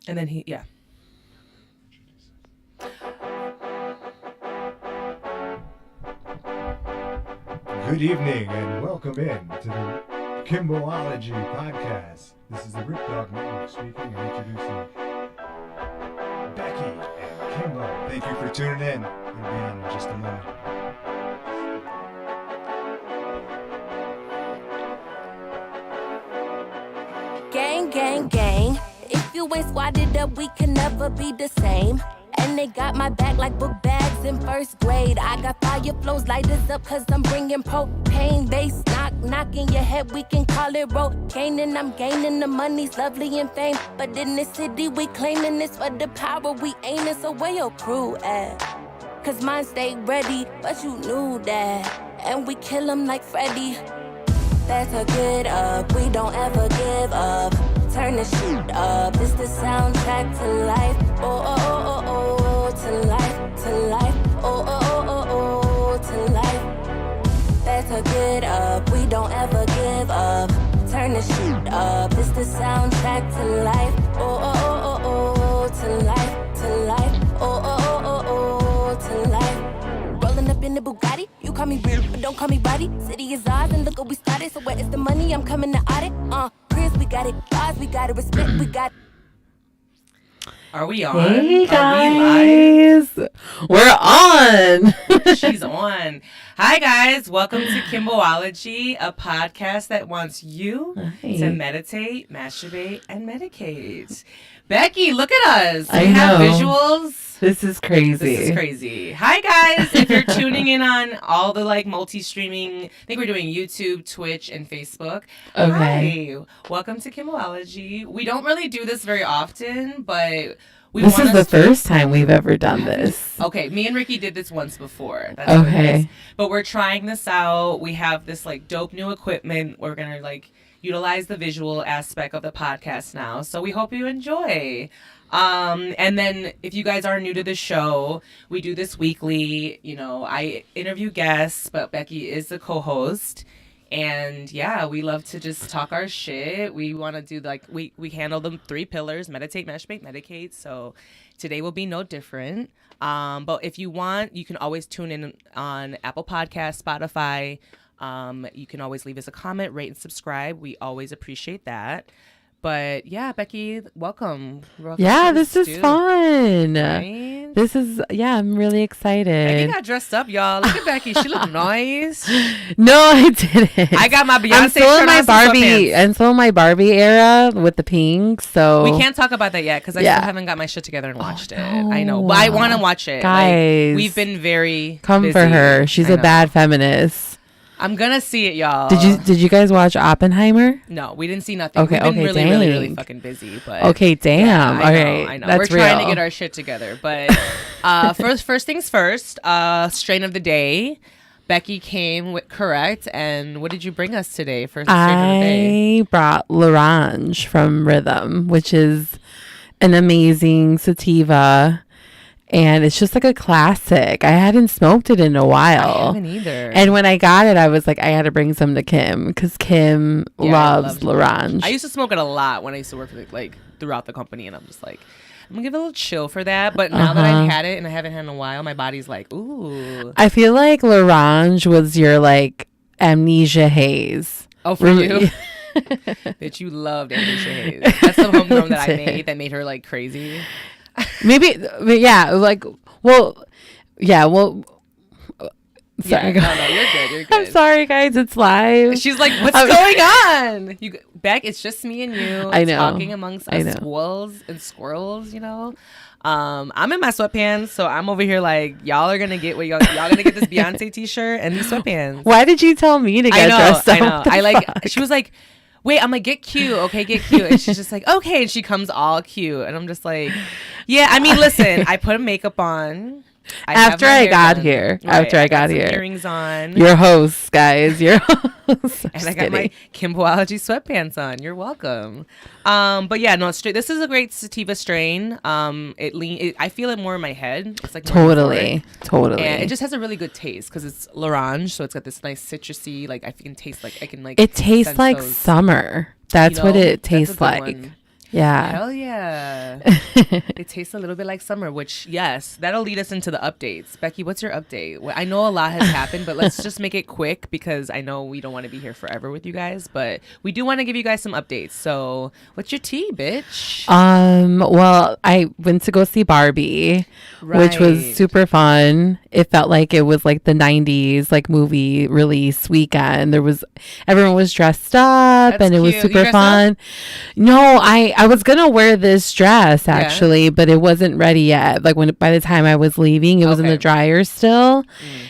And then yeah. Good evening and welcome in to the Kimbology podcast. This is the Rip Dog Network speaking and introducing Becky and Kimbo. Thank you for tuning in. We'll be on in just a moment. Gang, gang, gang. If you ain't squatted up, we can never be the same. And they got my back like book bags in first grade. I got fire flows, light us up, cause I'm bringing propane. Bass knock in your head, we can call it rocaine. And I'm gaining the money's lovely and fame. But in this city, we claiming this for the power we aiming. So where your crew at? Cause mine stay ready, but you knew that. And we kill 'em like Freddy. That's a get up, we don't ever give up. Turn the shit up, it's the soundtrack to life. Oh, oh, oh, oh, oh, to life, to life. Oh, oh, oh, oh, oh, to life. That's a get up, we don't ever give up. Turn the shit up, it's the soundtrack to life. Oh, oh, oh, oh, oh, to life, to life. Oh, oh, oh, oh, oh, to life. Rolling up in the Bugatti, you call me weird, but don't call me body. City is ours, and look what we started. So where is the money? I'm coming to audit. Chris, we got it. Bars, we got it. Respect, we got it. Are we on? Hey guys. Are we live? We're on. She's on. Hi guys, welcome to Kimbology, a podcast that wants you to meditate, masturbate, and medicate. Becky, look at us. We have visuals. This is crazy. This is crazy. Hi guys, if you're tuning in on all the multi-streaming, I think we're doing YouTube, Twitch, and Facebook. Okay. Hi, welcome to Kimbology. We don't really do this very often, but this is the first time we've ever done this. Okay, me and Ricky did this once before. That's what it is. But we're trying this out. We have this dope new equipment. We're gonna utilize the visual aspect of the podcast now. So we hope you enjoy. And then if you guys are new to the show, we do this weekly. I interview guests, but Becky is the co-host. And yeah, we love to just talk our shit. We want to do we handle the 3 pillars: meditate, masturbate, medicate. So today will be no different. But if you want, you can always tune in on Apple Podcasts, Spotify. You can always leave us a comment, rate, and subscribe. We always appreciate that. But yeah, Becky, welcome. Yeah, this is fun. Right? I'm really excited. Becky got dressed up, y'all. Look at Becky. She looked nice. No, I didn't. I got my Beyonce I'm still in my Barbie. I'm still in my Barbie era with the pink. So we can't talk about that yet because I still haven't got my shit together and watched it. I know, but I want to watch it. Guys, we've been very come busy. for her. She's a bad feminist. I'm gonna see it, y'all. Did you guys watch Oppenheimer? No, we didn't see nothing. Okay, We've been really fucking busy. But okay, damn. Yeah, I know. That's We're trying to real. get our shit together. But first things first. Strain of the day. Becky came with correct. And what did you bring us today for strain of the day? I brought L'Orange from Rhythm, which is an amazing sativa. And it's just like a classic. I hadn't smoked it in a while. I haven't either. And when I got it, I was like, I had to bring some to Kim because Kim loves L'Orange. I used to smoke it a lot when I used to work for throughout the company, and I'm just like, I'm gonna give it a little chill for that. But now that I've had it and I haven't had it in a while, my body's like, ooh. I feel like L'Orange was your amnesia haze. Oh, for you. That you loved amnesia haze. That's the homegrown that I made her crazy. Maybe, yeah, sorry, no, you're good. I'm sorry, guys, it's live. She's like, what's going on? Beck, it's just me and you. I know. Talking amongst us wolves and squirrels, I'm in my sweatpants, so I'm over here y'all are gonna get y'all gonna get this Beyonce t-shirt and these sweatpants. Why did you tell me to get dressed up? I know. She was like, wait, I'm like, get cute. Okay, get cute. And she's just like, okay. And she comes all cute. And I'm just like, yeah, I mean, listen, I put makeup on. After I got here. After I got here. Earrings on. Your hosts, guys. Your hosts. And I got my Kimbology sweatpants on. You're welcome. But yeah, no, this is a great sativa strain. I feel it more in my head. It's like totally. And it just has a really good taste because it's L'Orange, so it's got this nice citrusy. I can taste It tastes like summer. That's what it tastes like. Yeah. Hell yeah. It tastes a little bit like summer, which, yes, that'll lead us into the updates. Becky, what's your update? Well, I know a lot has happened, but let's just make it quick because I know we don't want to be here forever with you guys, but we do want to give you guys some updates. So what's your tea, bitch? Well, I went to go see Barbie, which was super fun. It felt like it was like the 90s like movie release weekend. Everyone was dressed up. That's and it was cute. super fun. No, I was gonna wear this dress actually, but it wasn't ready yet. Like by the time I was leaving, it was in the dryer still.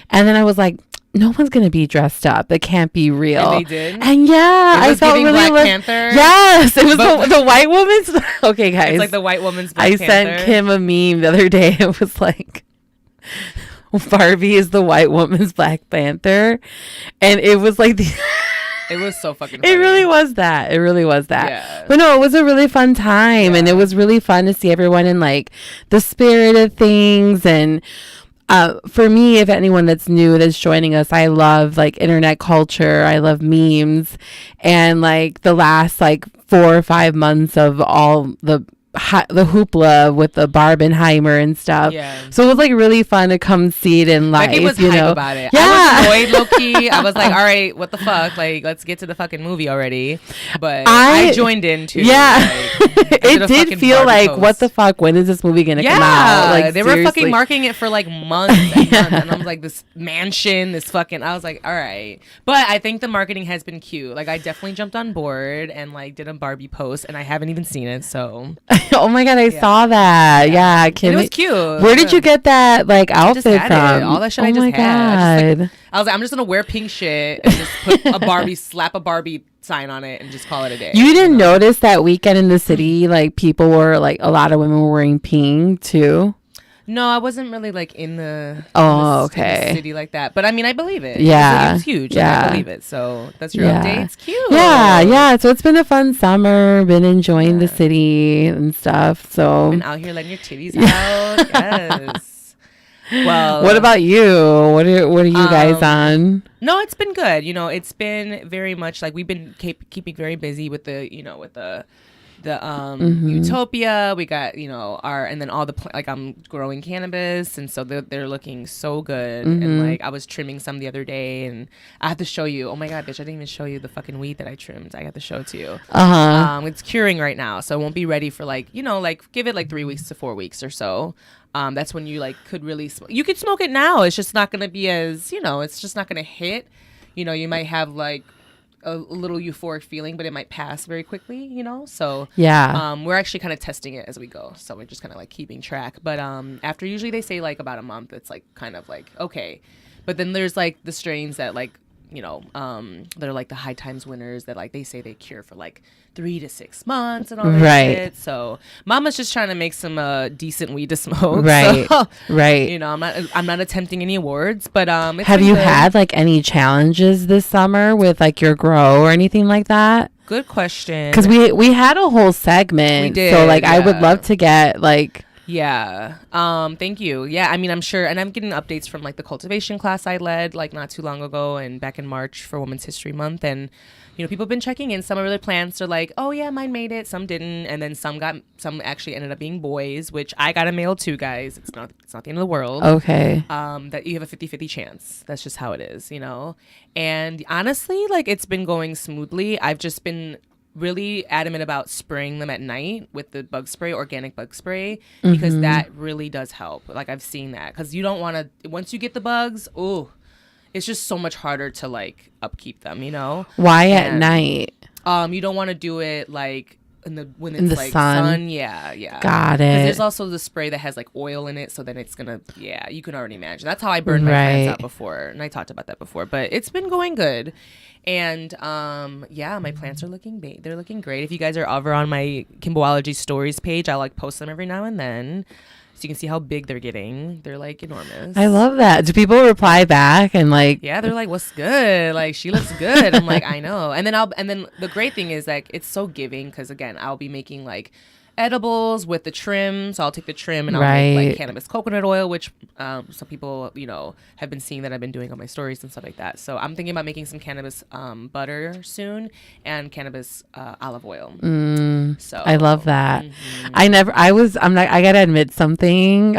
And then I was like, no one's gonna be dressed up. It can't be real. And they did. And I felt really Black Panther. Yes, it was the white woman's. Okay, guys, it's like the white woman's Black Panther. sent Kim a meme the other day. It was like, Barbie is the white woman's Black Panther, and it was like the. It was so fucking funny. It really was that. Yeah. But no, it was a really fun time, and it was really fun to see everyone in like the spirit of things. And for me, if anyone that's new that's joining us, I love like internet culture. I love memes, and like the last like 4 or 5 months of all the hoopla with the Barbenheimer and stuff. Yeah. So it was like really fun to come see it in live. Becky was hype about it. Yeah. I was annoyed low key. I was like, all right, what the fuck? Like, let's get to the fucking movie already. But I joined in too. Yeah. Like, it did feel like, what the fuck? When is this movie gonna come out? Like they were fucking marketing it for like months and months. And I was like, this mansion, this fucking. I was like, all right. But I think the marketing has been cute. Like I definitely jumped on board and like did a Barbie post, and I haven't even seen it. So. Oh my god, I saw that. Yeah, Kim. It was cute. Where did you get that like outfit from? All that shit I just had. I was like, I'm just gonna wear pink shit and just put slap a Barbie sign on it and just call it a day. You didn't notice that weekend in the city, like people were like a lot of women were wearing pink too? No, I wasn't really like in the city like that. But I mean, I believe it. Yeah. It was huge. Yeah. Like, I believe it. So that's your update. It's cute. Yeah. So it's been a fun summer. Been enjoying the city and stuff. So been out here letting your titties out. Yes. Well, what about you? What are you guys on? No, it's been good. You know, it's been very much like we've been keeping very busy with the Utopia. We got and then all the like I'm growing cannabis, and so they're looking so good. And like I was trimming some the other day, and I have to show you. Oh my god, bitch! I didn't even show you the fucking weed that I trimmed. I got to show it to you. It's curing right now, so it won't be ready for like give it like 3 weeks to 4 weeks or so. That's when you like could really you could smoke it now. It's just not gonna be as it's just not gonna hit. You might have like a little euphoric feeling, but it might pass very quickly, so we're actually kind of testing it as we go, so we're just kind of like keeping track. But after usually they say like about a month, it's like kind of like okay. But then there's like the strains that like they're like the high times winners that like they say they cure for like 3 to 6 months and all that shit. So mama's just trying to make some decent weed to smoke. Right. So, right. I'm not attempting any awards, but have you had like any challenges this summer with like your grow or anything like that? Good question. Because we had a whole segment. We did, so like I would love to get like. Yeah. Thank you. Yeah. I mean, I'm sure, and I'm getting updates from like the cultivation class I led like not too long ago and back in March for Women's History Month, and people have been checking in. Some of their plants are like, oh yeah, mine made it. Some didn't, and then some actually ended up being boys, which I got a male too, guys. It's not the end of the world. Okay. That you have a 50-50 chance. That's just how it is, And honestly, like it's been going smoothly. I've just been really adamant about spraying them at night with the bug spray, organic bug spray, because that really does help. Like I've seen that, because you don't want to, once you get the bugs, it's just so much harder to like upkeep them, Why at night? You don't want to do it like when it's like sun. Yeah. Got it. Because there's also the spray that has like oil in it, so then it's gonna you can already imagine. That's how I burned my plants out before, and I talked about that before. But it's been going good. And my plants are looking they're looking great. If you guys are over on my Kimbology stories page, I like post them every now and then, so you can see how big they're getting. They're like enormous. I love that. Do people reply back and like? Yeah, they're like, "What's good? Like, she looks good." I'm like, "I know." And then the great thing is like it's so giving, because again, I'll be making like edibles with the trim, so I'll take the trim and I'll make like cannabis coconut oil, which some people have been seeing that I've been doing on my stories and stuff like that. So I'm thinking about making some cannabis butter soon and cannabis olive oil. So I love that. I gotta admit something.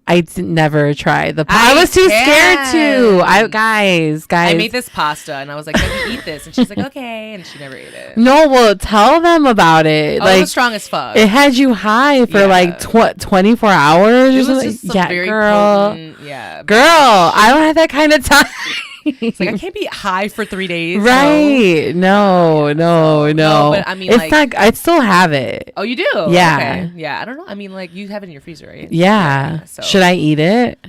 I never tried the pasta. I was too scared to. Guys. I made this pasta and I was like, let me eat this. And she's like, okay. And she never ate it. No, well, tell them about it. It was strong as fuck. It had you high for 24 hours or something. Very girl. Potent, girl, I don't have that kind of time. It's like I can't be high for 3 days. Right. No. But I mean, it's not. I still have it. Oh, you do? Yeah. Okay. Yeah. I don't know. I mean, like, you have it in your freezer, right? Yeah. So. Should I eat it?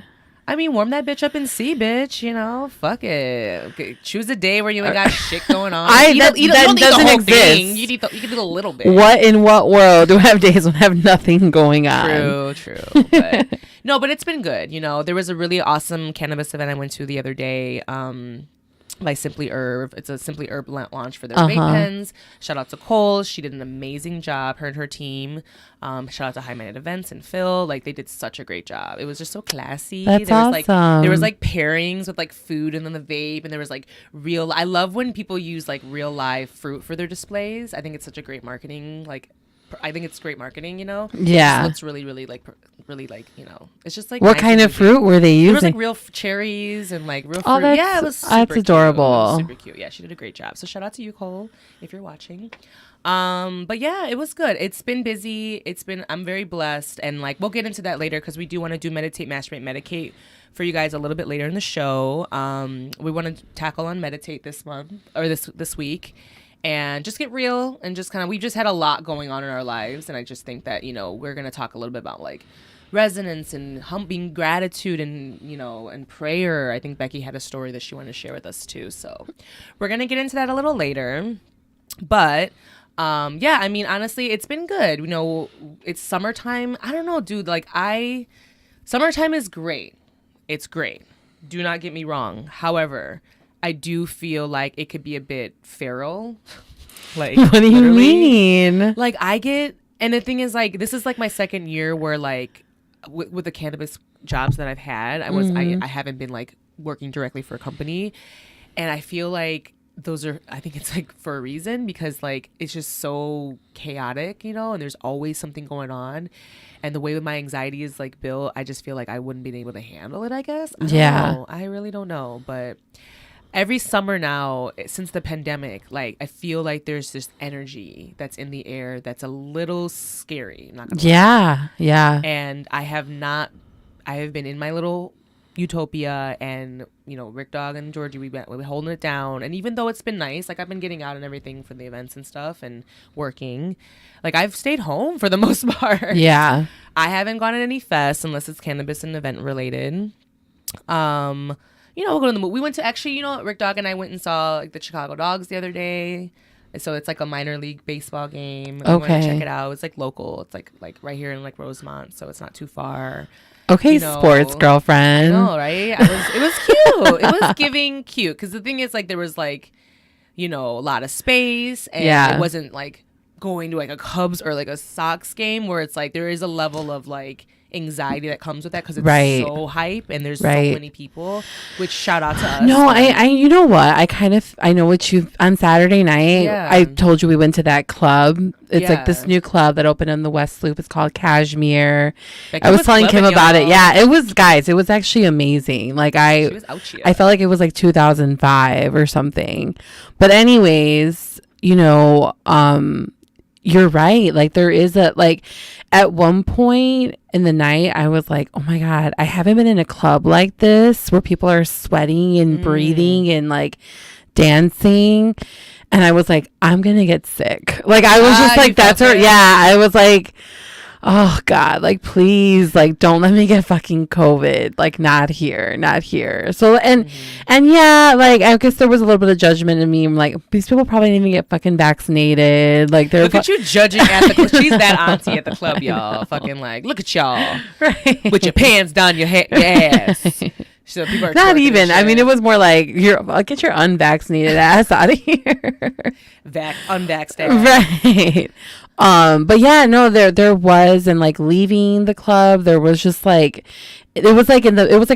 I mean, warm that bitch up and see, bitch. You know, fuck it. Okay, choose a day where you ain't got shit going on. That doesn't exist. You can do a little bit. In what world do I have days when I have nothing going on? True. But, no, but it's been good. You know, there was a really awesome cannabis event I went to the other day. By Simply Herb. It's a Simply Herb launch for their vape pens. Shout out to Cole. She did an amazing job. Her and her team. Shout out to High Minded Events and Phil. Like, they did such a great job. It was just so classy. That's awesome. There was like pairings with like food and then the vape, and there was like real. I love when people use like real live fruit for their displays. I think it's such a great marketing. I think it's great marketing, you know? Yeah. It looks really, really like, you know, it's just like. What kind of fruit were they using? There was like real cherries and like real fruit. Yeah, it was super that's adorable. Cute. Super cute. Yeah, she did a great job. So shout out to you, Cole, if you're watching. But yeah, it was good. It's been busy. I'm very blessed. And like, we'll get into that later because we do want to do Meditate, Masturbate, Medicate for you guys a little bit later in the show. We want to tackle on Meditate this month or this week. And just get real and just kind of, we just had a lot going on in our lives. And I just think that, you know, we're going to talk a little bit about like resonance and being gratitude and, you know, and prayer. I think Becky had a story that she wanted to share with us too. So we're going to get into that a little later. But yeah, I mean, honestly, it's been good. You know, it's summertime. I don't know, dude. Like summertime is great. It's great. Do not get me wrong. However, I do feel like it could be a bit feral. Like, what do you mean? Like, and the thing is, like, this is like my second year where like with the cannabis jobs that I've had, I haven't been like working directly for a company, and I feel like I think it's like for a reason, because like it's just so chaotic, you know, and there's always something going on. And the way that my anxiety is like built, I just feel like I wouldn't be able to handle it, I guess. I don't know. I really don't know. But every summer now, since the pandemic, like I feel like there's this energy that's in the air that's a little scary. I'm not gonna lie. Yeah. And I have been in my little utopia, and you know, Rick Dog and Georgie, we've been holding it down. And even though it's been nice, like I've been getting out and everything for the events and stuff and working, like I've stayed home for the most part. Yeah. I haven't gone to any fests unless it's cannabis and event related. You know, we'll go to the movie. We went to, actually, you know, Rick Dog and I went and saw like the Chicago Dogs the other day. So it's like a minor league baseball game. Okay. We went to check it out. It's like local. It's like right here in like Rosemont, so it's not too far. Okay, you know, sports girlfriend. I know, right? It was cute. It was giving cute, because the thing is, like, there was like, you know, a lot of space, and it wasn't like going to like a Cubs or like a Sox game where it's like there is a level of like anxiety that comes with that, because it's so hype and there's so many people, which shout out to us. No, I you know what, I know what you, on Saturday night, I told you we went to that club. It's like this new club that opened in the West Loop. It's called Cashmere. I was telling Kim about it. Yeah, it was actually amazing. Like she was out here. I felt like it was like 2005 or something. But anyways, you know, you're right. Like there is at one point in the night, I was like, oh my God, I haven't been in a club like this where people are sweating and breathing and like dancing. And I was like, I'm going to get sick. Like I was just like, that's her. Yeah. I was like, oh God, like please, like don't let me get fucking COVID. Like not here. So, and yeah, like I guess there was a little bit of judgment in me. I'm like, these people probably didn't even get fucking vaccinated. Like they're look at you judging at the club. She's that auntie at the club, y'all. Fucking like, look at y'all. Right. With your pants down your ass. So people are not even. I mean, it was more like, I'll get your unvaccinated ass out of here. Unvaccinated. Right. But yeah, no, there was, and like leaving the club, there was just like, it was like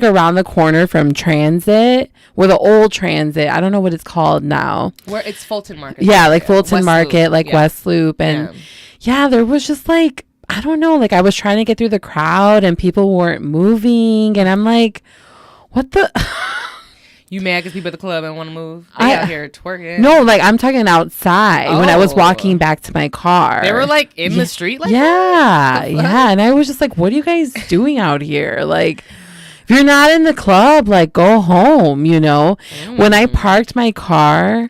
around the corner from Transit, where the old Transit, I don't know what it's called now. Where it's Fulton Market. Yeah, like Fulton West Market, Loop. like West Loop. And yeah, there was just like, I don't know, like I was trying to get through the crowd and people weren't moving. And I'm like, what the... You mad because people at the club and want to move? They out here twerking. No, like I'm talking outside when I was walking back to my car. They were like in the street like that? Yeah. And I was just like, what are you guys doing out here? Like, if you're not in the club, like go home, you know? When I parked my car,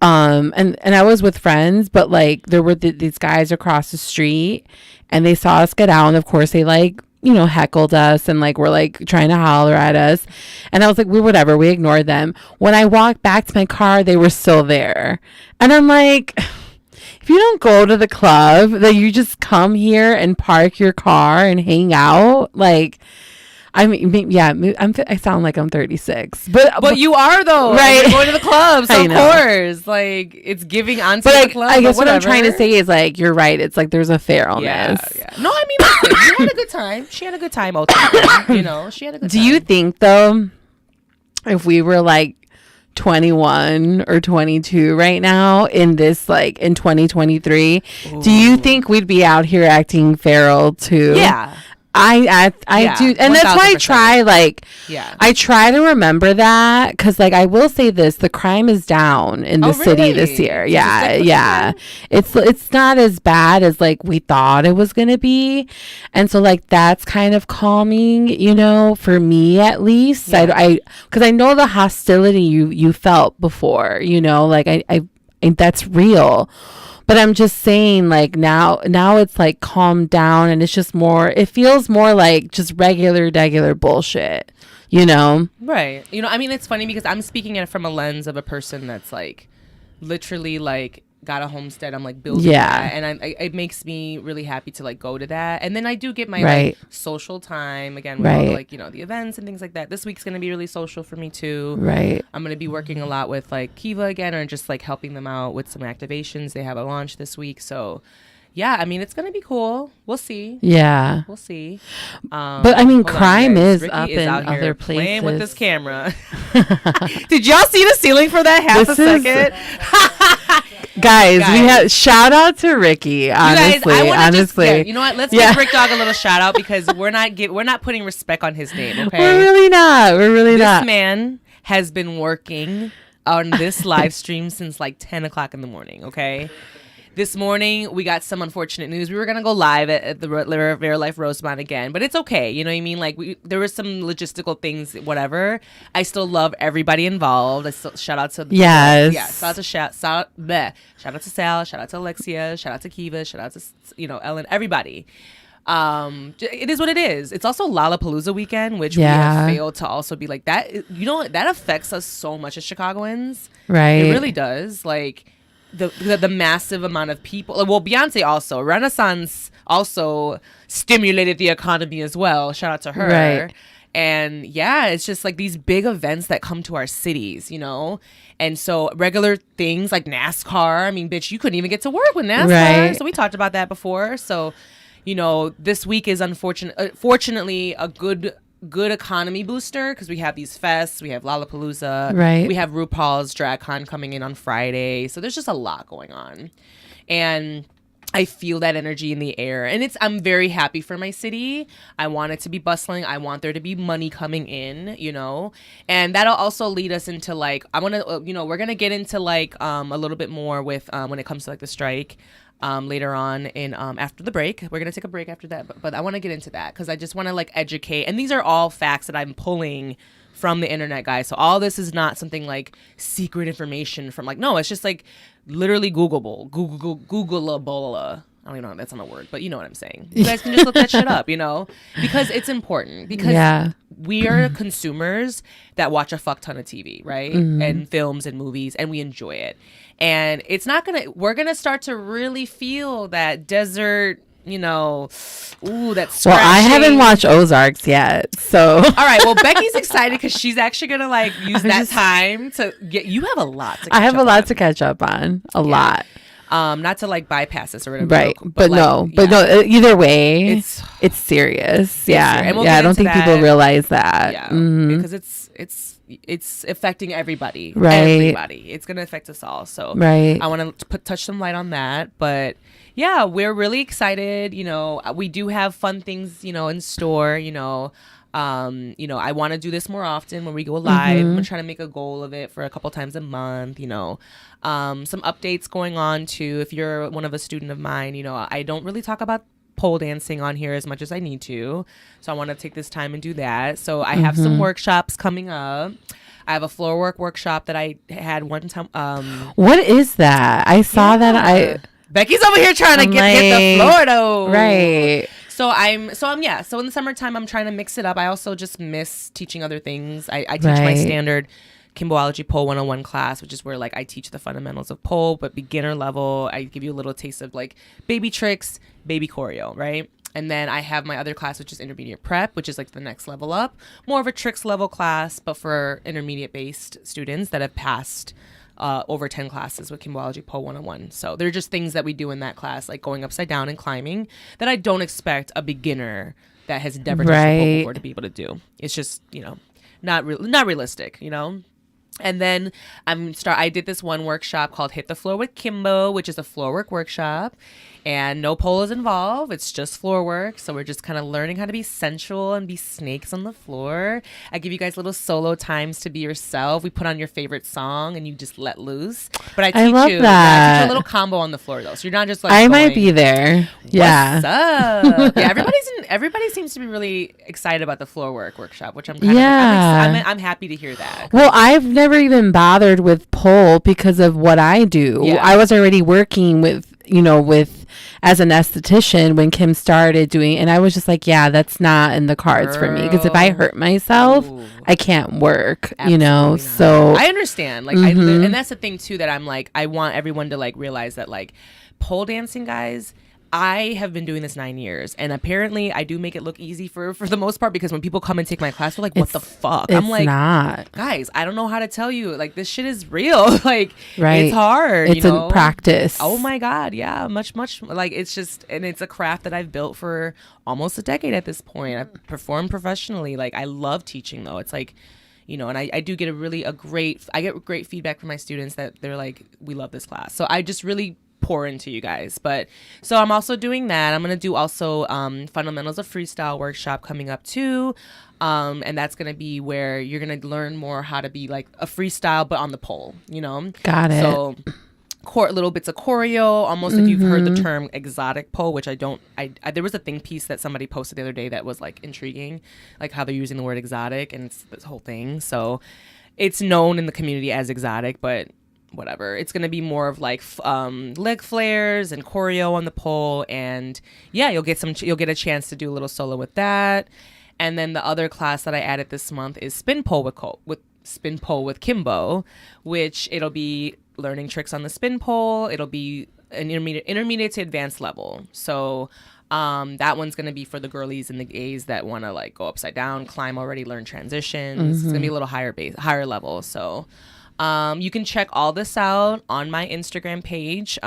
and I was with friends, but like there were these guys across the street and they saw us get out, and of course they like, you know, heckled us and like were like trying to holler at us. And I was like, whatever, we ignored them. When I walked back to my car, they were still there. And I'm like, if you don't go to the club, then you just come here and park your car and hang out. Like, I mean, yeah, I sound like I'm 36, but you are though, right? You're going to the clubs, so of course, like it's giving onto the club. I guess what I'm trying to say is like you're right. It's like there's a feralness. Yeah. No, I mean, listen, you had a good time. She had a good time ultimately. You know, she had a good time. Do you think though, if we were like 21 or 22 right now in this, like in 2023, do you think we'd be out here acting feral too? Yeah. I do, and that's why I try, like, I try to remember that, because like I will say this, the crime is down in the city this year. It's not as bad as like we thought it was gonna be, and so like that's kind of calming, you know, for me at least. I because I know the hostility you felt before, you know, like I that's real. But I'm just saying, like, now it's like calmed down, and it's just more, it feels more like just regular bullshit, you know? Right. You know, I mean, it's funny because I'm speaking it from a lens of a person that's like literally like got a homestead. I'm like building that, and it makes me really happy to like go to that. And then I do get my like social time again with all the, like, you know, the events and things like that. This week's gonna be really social for me too. I'm gonna be working a lot with like Kiva again, or just like helping them out with some activations. They have a launch this week, so yeah, I mean, it's gonna be cool. We'll see. We'll see. But I mean, crime is up in other places. Playing with this camera. Did y'all see the ceiling for that half a second? Guys, we have shout out to Ricky. Honestly, you know what? Let's give Rick Dog a little shout out, because we're not putting respect on his name. Okay, we're really not. This man has been working on this live stream since like 10 o'clock in the morning. Okay. This morning, we got some unfortunate news. We were going to go live at the Rare Life Rosemont again, but it's okay. You know what I mean? Like, there were some logistical things, whatever. I still love everybody involved. Shout out to... shout out to Sal, shout out to Alexia, shout out to Kiva, shout out to, you know, Ellen, everybody. It is what it is. It's also Lollapalooza weekend, which we have failed to also be like that. You know, that affects us so much as Chicagoans. Right. It really does. Like... The massive amount of people. Well, Beyonce also. Renaissance also stimulated the economy as well. Shout out to her. Right. And yeah, it's just like these big events that come to our cities, you know? And so regular things like NASCAR. I mean, bitch, you couldn't even get to work with NASCAR. Right. So we talked about that before. So, you know, this week is fortunately a good economy booster, because we have these fests, we have Lollapalooza, we have RuPaul's Drag Con coming in on Friday, so there's just a lot going on, and I feel that energy in the air, and I'm very happy for my city. I want it to be bustling. I want there to be money coming in, you know, and that'll also lead us into like, I want to, you know, we're gonna get into like a little bit more with when it comes to like the strike. Later on in after the break. We're gonna take a break after that, but I want to get into that because I just want to like educate, and these are all facts that I'm pulling from the internet, guys. So all this is not something like secret information from like, no, it's just like literally Googleable. I don't even know if that's not a word, but you know what I'm saying. You guys can just look that shit up, you know, because it's important, because we are consumers that watch a fuck ton of TV, right? And films and movies, and we enjoy it. And it's not we're gonna start to really feel that desert that's well, I haven't watched Ozarks yet, so all right. Well, Becky's excited because she's actually gonna like use that time to get. You have a lot to. I have a lot to catch up on. A lot. Not to like bypass this or whatever. Right, but like, no. Either way, it's serious. Yeah, and we'll I don't think people realize that. Yeah, because it's affecting everybody. Right, everybody. It's gonna affect us all. So right, I want to touch some light on that, but. Yeah, we're really excited. We do have fun things, in store. I want to do this more often when we go live. I'm gonna try to make a goal of it for a couple times a month. Some updates going on too. If you're one of a student of mine, I don't really talk about pole dancing on here as much as I need to. So I want to take this time and do that. So I have some workshops coming up. I have a floor work workshop that I had one time. What is that? I saw that. Becky's over here trying to get the floor though. Right. So in the summertime I'm trying to mix it up. I also just miss teaching other things. I teach my standard Kimbology Pole 101 class, which is where like I teach the fundamentals of pole, but beginner level. I give you a little taste of like baby tricks, baby choreo, right? And then I have my other class, which is intermediate prep, which is like the next level up. More of a tricks level class, but for intermediate based students that have passed over 10 classes with Kimbology Pole 101. So they're just things that we do in that class, like going upside down and climbing, that I don't expect a beginner that has never touched a pole before to be able to do. It's just, not realistic, And then I did this one workshop called Hit the Floor with Kimbo, which is a floor work workshop. And no pole is involved. It's just floor work. So we're just kind of learning how to be sensual and be snakes on the floor. I give you guys little solo times to be yourself. We put on your favorite song and you just let loose. But I teach you a little combo on the floor though. So you're not just like might be there. Yeah. What's up? Yeah, everybody seems to be really excited about the floor work workshop, which I'm kind of I'm happy to hear that. Well, I've never even bothered with pole because of what I do. Yeah. I was already working with as an esthetician when Kim started doing, and I was just like, yeah, that's not in the cards for me, because if I hurt myself, I can't work. Absolutely so I understand. Like, and that's the thing too, that I'm like, I want everyone to like realize that like pole dancing, guys. I have been doing this 9 years, and apparently I do make it look easy for the most part, because when people come and take my class, they're like, what the fuck? I'm like, not. Guys, I don't know how to tell you. Like, this shit is real. Like, right. It's hard. It's a practice. Oh my God. Yeah. Much. Like, it's just, and it's a craft that I've built for almost a decade at this point. I've performed professionally. Like, I love teaching though. It's like, and I do get I get great feedback from my students that they're like, we love this class. So I just really pour into you guys. But so I'm also doing that. I'm going to do also fundamentals of freestyle workshop coming up too. And that's going to be where you're going to learn more how to be like a freestyle, but on the pole, Got it. So little bits of choreo, almost if you've heard the term exotic pole, which I don't, there was a think piece that somebody posted the other day that was like intriguing, like how they're using the word exotic, and it's this whole thing. So it's known in the community as exotic, but whatever. It's going to be more of like leg flares and choreo on the pole. And yeah, you'll get a chance to do a little solo with that. And then the other class that I added this month is spin pole with Kimbo, which it'll be learning tricks on the spin pole. It'll be an intermediate to advanced level. So that one's going to be for the girlies and the gays that want to like go upside down, climb already, learn transitions. It's going to be a little higher level. So you can check all this out on my Instagram page.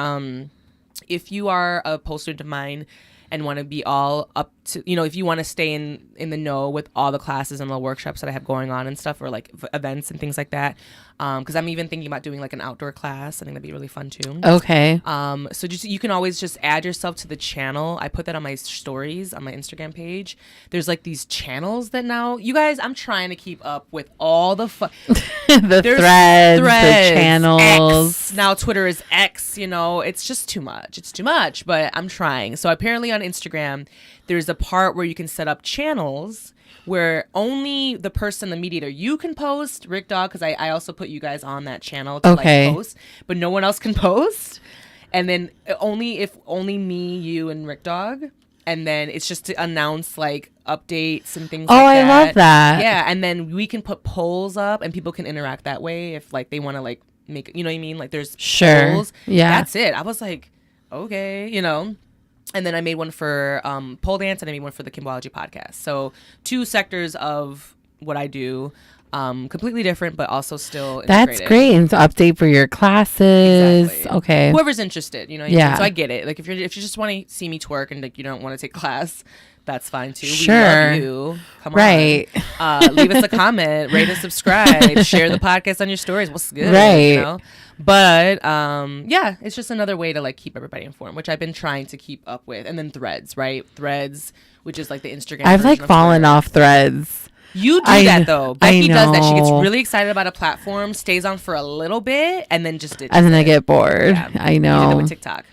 If you are a pole student of mine and want to be all up to, if you want to stay in the know with all the classes and the workshops that I have going on and stuff, or like events and things like that. Because I'm even thinking about doing like an outdoor class. I think that'd be really fun too. Okay. So you can always just add yourself to the channel. I put that on my stories on my Instagram page. There's like these channels that now, you guys, I'm trying to keep up with all the the threads, the channels. X. Now Twitter is X. It's just too much. It's too much, but I'm trying. So apparently on Instagram, there's a part where you can set up channels where only the person, the mediator, you can post, Rick Dog, because I also put you guys on that channel to like post, but no one else can post. And then only me, you, and Rick Dog. And then it's just to announce like updates and things like that. Oh, I love that. Yeah, and then we can put polls up and people can interact that way if like they want to like make, you know what I mean? Like there's polls. Yeah. That's it. I was like, okay, And then I made one for pole dance, and I made one for the Kimbology podcast. So 2 sectors of what I do, completely different, but also still integrated. That's great. And to update for your classes. Exactly. Okay. Whoever's interested, you know. Yeah. So I get it. Like if you just want to see me twerk and like you don't want to take class, that's fine too. Sure. We love you. Come right. on. Leave us a comment, rate and subscribe, share the podcast on your stories. What's good? Right. You know? But yeah, it's just another way to like keep everybody informed, which I've been trying to keep up with. And then Threads, right? Threads, which is like the Instagram. I've like fallen off Threads. You do that though. Becky does that. She gets know. really excited about a platform, stays on for a little bit, and then just and then I get bored. Yeah. I know. You did that with TikTok.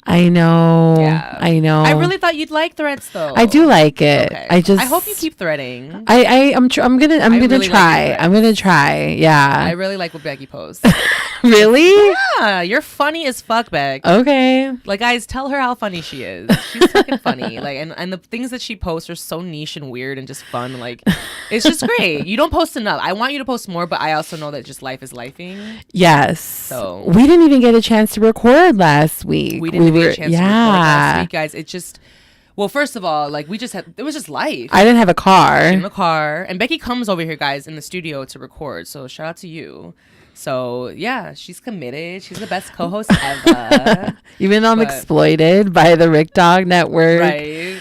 I know. Yeah. I know. I really thought you'd like Threads though. I do like it. Okay. I hope you keep threading. I'm gonna really try. like I'm gonna try. Yeah. I really like what Becky posts. Really? Yeah, you're funny as fuck, Beck. Okay. Like, guys, tell her how funny she is. She's fucking funny. Like, and the things that she posts are so niche and weird and just fun. Like, it's just great. You don't post enough. I want you to post more, but I also know that just life is lifing. Yes. So we didn't even get a chance to record last week. We didn't get a chance to record last week, guys. It just. Well, first of all, like it was just life. I didn't have a car. In the car, and Becky comes over here, guys, in the studio to record. So shout out to you. So yeah, she's committed. She's the best co-host ever. Even though I'm exploited by the Rick Dog Network. Right.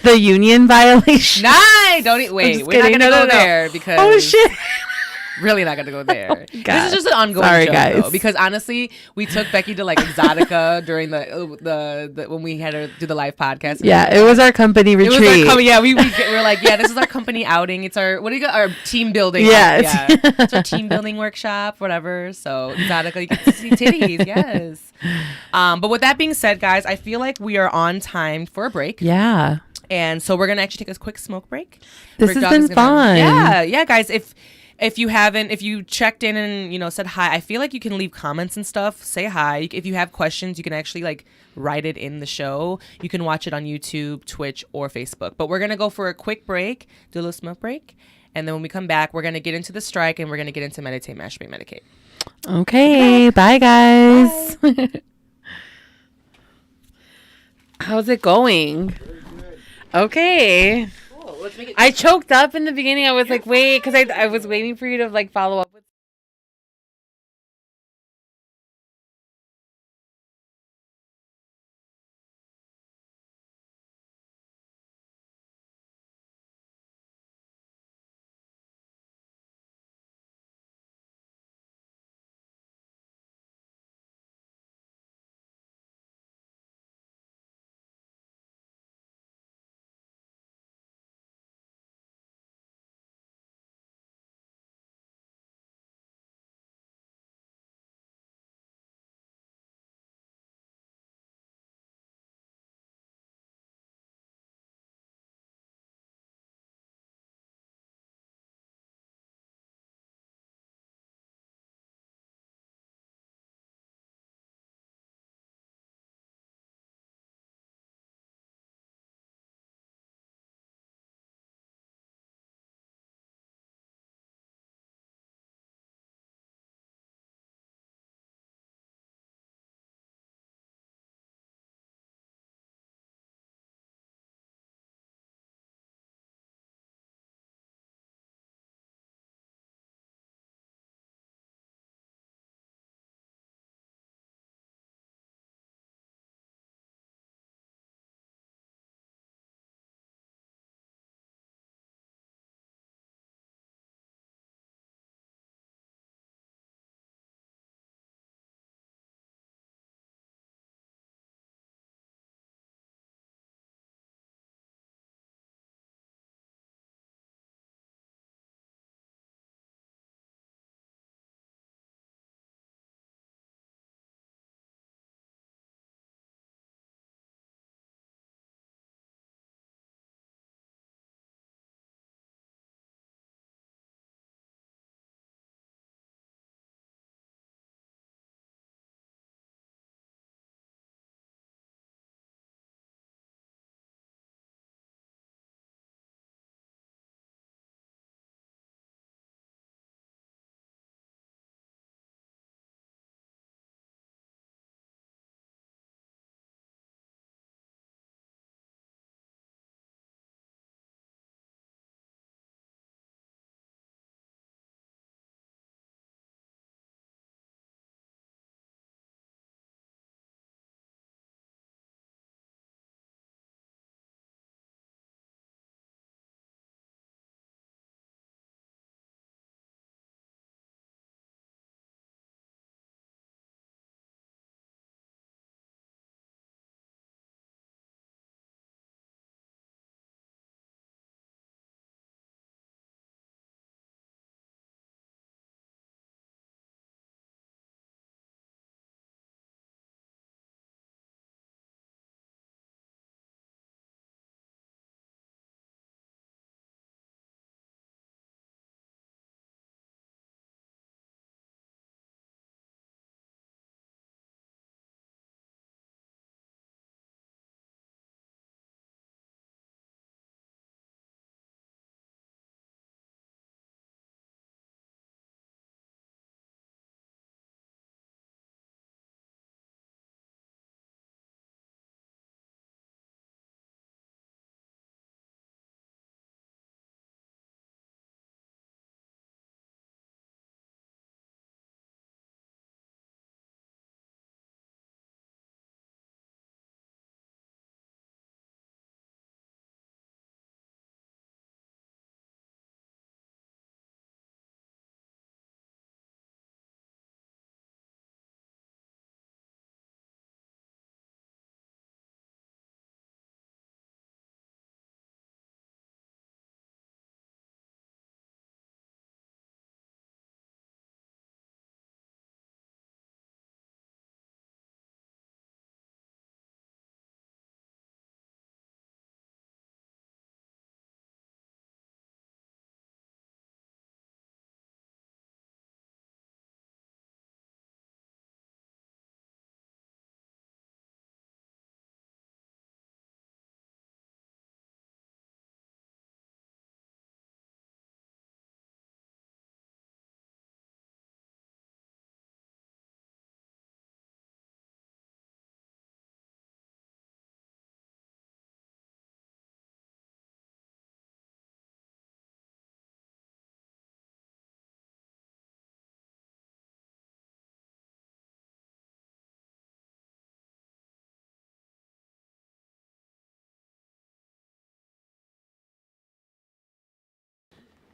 The union violation. Nah, don't wait. We're not gonna go there because. Oh shit. Really not gonna go there. Oh, this is just an ongoing joke, guys. though, because honestly, we took Becky to like Exotica during the when we had her do the live podcast. Yeah, it was our company retreat. It was our we're like, yeah, this is our company outing. It's our our team building. Yes. Yeah, it's our team building workshop, whatever. So Exotica, you get to see titties, yes. But with that being said, guys, I feel like we are on time for a break. Yeah. And so we're gonna actually take a quick smoke break. This has been fun. Yeah, guys. If you checked in and said hi, I feel like you can leave comments and stuff. Say hi. If you have questions, you can actually like write it in the show. You can watch it on YouTube, Twitch, or Facebook. But we're gonna go for a quick break, do a little smoke break, and then when we come back, we're gonna get into the strike and we're gonna get into Meditate, Masturbate, Medicate. Okay. Bye, guys. Bye. How's it going? Okay. I choked up in the beginning. I was like, wait, because I was waiting for you to like follow up with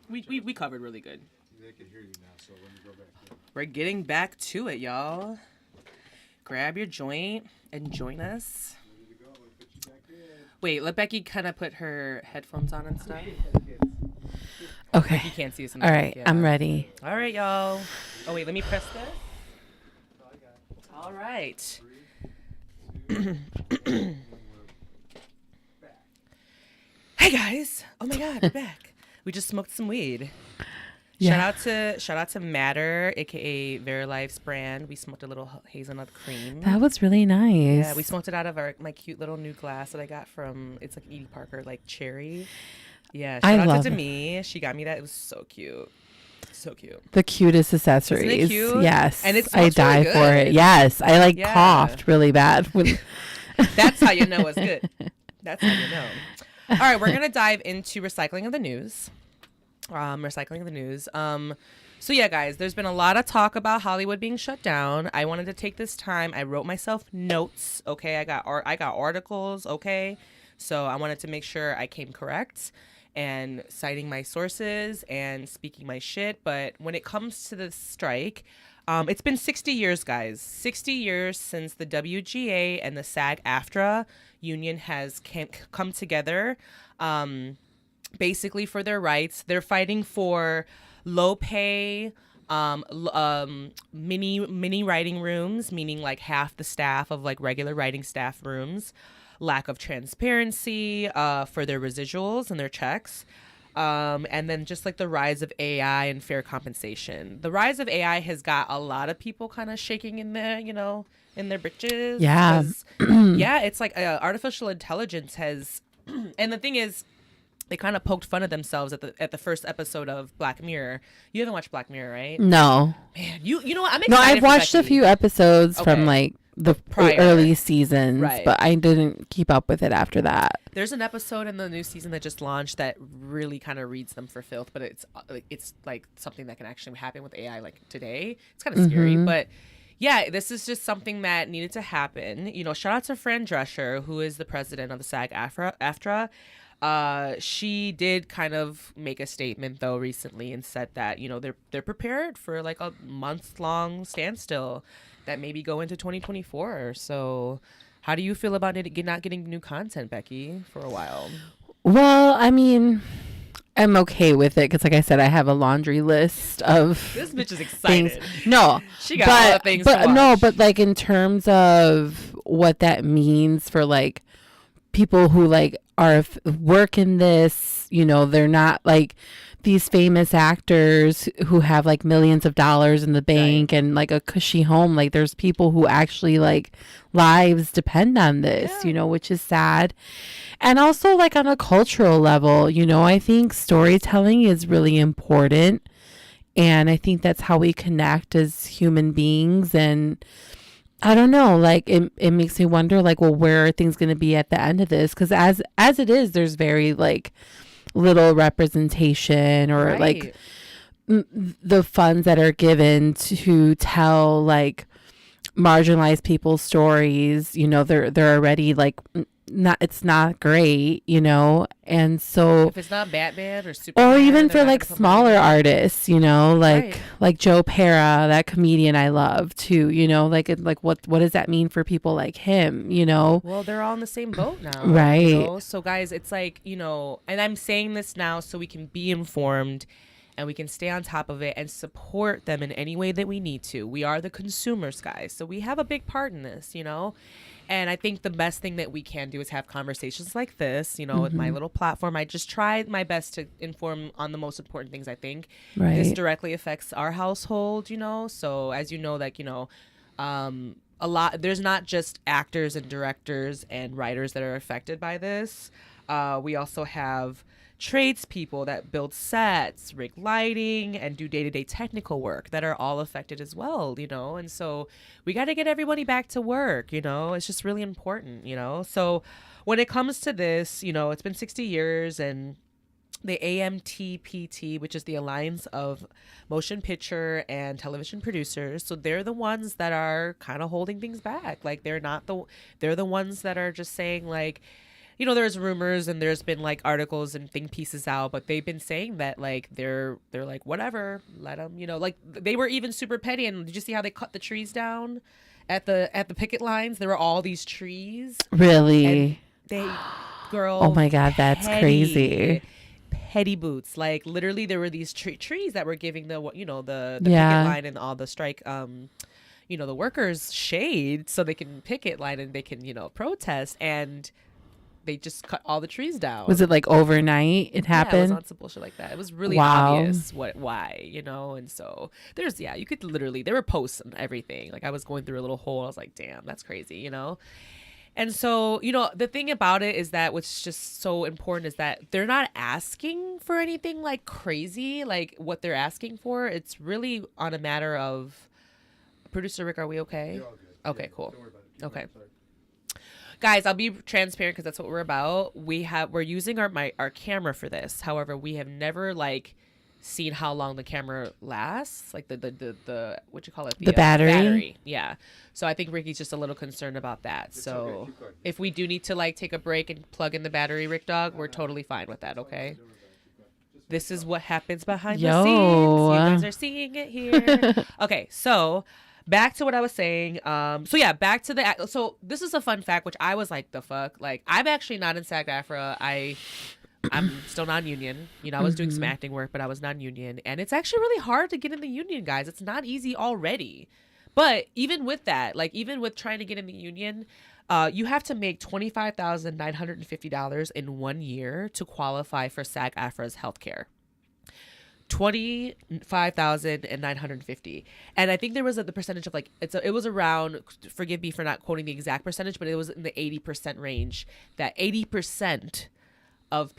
We covered really good. They can hear you now, so let me go back there. We're getting back to it, y'all. Grab your joint and join us. Ready to go. I'll put you back in. Wait, let Becky kind of put her headphones on and stuff. Okay. You can't see us in the All mic, right. yeah. I'm ready. All right, y'all. Oh, wait, let me press this. All right. 3, 2, Hey, guys. Oh, my God, we're back. We just smoked some weed. Yeah. Shout out to Matter, aka Verilife's brand. We smoked a little hazelnut cream. That was really nice. Yeah, we smoked it out of my cute little new glass that I got from, it's like Edie Parker, like cherry. Yeah, I shout out love to it. Demi. She got me that. It was so cute. So cute. The cutest accessories. Isn't it cute? Yes. And it I smells really die for good. it. Yes. I like Yeah. coughed really bad. When That's how you know it's good. That's how you know. All right, we're gonna dive into recycling of the news. So yeah, guys, there's been a lot of talk about Hollywood being shut down. I wanted to take this time. I wrote myself notes. Okay, I got articles. Okay, so I wanted to make sure I came correct and citing my sources and speaking my shit. But when it comes to the strike, it's been 60 years, guys. 60 years since the WGA and the SAG-AFTRA union has come together, basically for their rights. They're fighting for low pay, mini writing rooms, meaning like half the staff of like regular writing staff rooms, lack of transparency for their residuals and their checks. And then just like the rise of AI and fair compensation. The rise of AI has got a lot of people kind of shaking in their, in their britches. Yeah. Yeah, it's like artificial intelligence has, and the thing is, they kind of poked fun at themselves at the first episode of Black Mirror. You haven't watched Black Mirror, right? no. Man, you know what? I'm No, excited. I've watched a Becky. few episodes Okay. from like the Prior. early seasons, Right. but I didn't keep up with it after that. There's an episode in the new season that just launched that really kind of reads them for filth, but it's like something that can actually happen with AI like today. It's kind of scary, but yeah, this is just something that needed to happen. Shout out to Fran Drescher, who is the president of the SAG-AFTRA. She did kind of make a statement though recently and said that they're prepared for like a month-long standstill that maybe go into 2024. So how do you feel about it not getting new content, Becky, for a while? Well, I mean, I'm okay with it because, like I said, I have a laundry list of This bitch is things. excited. No, She got all the things to but no, watch. but like in terms of what that means for like people who like work in this, they're not like these famous actors who have like millions of dollars in the bank and like a cushy home. Like there's people who actually like lives depend on this, which is sad. And also like on a cultural level, I think storytelling is really important. And I think that's how we connect as human beings. And I don't know, like it makes me wonder like, well, where are things going to be at the end of this? Because as it is, there's very like little representation or like the funds that are given to tell like marginalized people's stories, they're already like it's not great, and so If it's not Batman or Superman, or even they're for not like gonna put smaller money in it. artists, like Right. like Joe Pera, that comedian I love too, like what does that mean for people like him, Well, they're all in the same boat now. Right. So guys, it's like, and I'm saying this now so we can be informed and we can stay on top of it and support them in any way that we need to. We are the consumers, guys. So we have a big part in this, And I think the best thing that we can do is have conversations like this, with my little platform. I just try my best to inform on the most important things, I think. This Right. directly affects our household, So as you know, like, a lot, there's not just actors and directors and writers that are affected by this. We also have tradespeople that build sets, rig lighting, and do day-to-day technical work that are all affected as well, and so we got to get everybody back to work. It's just really important. So when it comes to this, it's been 60 years, and the AMTPT, which is the Alliance of Motion Picture and Television Producers, so they're the ones that are kind of holding things back. Like they're the ones that are just saying like, there's rumors and there's been like articles and think pieces out, but they've been saying that like they're like whatever, let them, like they were even super petty. And did you see how they cut the trees down at the picket lines? There were all these trees. Really? They, girl. Oh my God, that's crazy. Petty boots. Like literally, there were these trees that were giving the picket line and all the strike. The workers shade so they can picket line and they can protest, and they just cut all the trees down. Was it like overnight it happened? Yeah, it was on some bullshit like that. It was really obvious why, and so there's, you could literally, there were posts and everything. Like I was going through a little hole. I was like, damn, that's crazy, And so, the thing about it is that what's just so important is that they're not asking for anything like crazy, like what they're asking for. It's really on a matter of, Producer Rick, are we okay? You're all good. Okay, cool. Don't worry about it. Okay. Sorry. Guys, I'll be transparent because that's what we're about. We're using our camera for this. However, we have never seen how long the camera lasts, like the what you call it, the battery. Yeah. So I think Ricky's just a little concerned about that. It's So okay. Keep going. if we do need to take a break and plug in the battery, Rick Dog, we're totally fine with that. Okay. This is what happens behind the scenes. You guys are seeing it here. Okay, so back to what I was saying. Back to so this is a fun fact, which I was like, the fuck? Like, I'm actually not in SAG-AFTRA. I'm still non-union. I was doing some acting work, but I was non-union. And it's actually really hard to get in the union, guys. It's not easy already. But even with that, even with trying to get in the union, you have to make $25,950 in 1 year to qualify for SAG-AFTRA's healthcare. $25,950, and I think there was the percentage of it was around. Forgive me for not quoting the exact percentage, but it was in the 80% range. That 80% of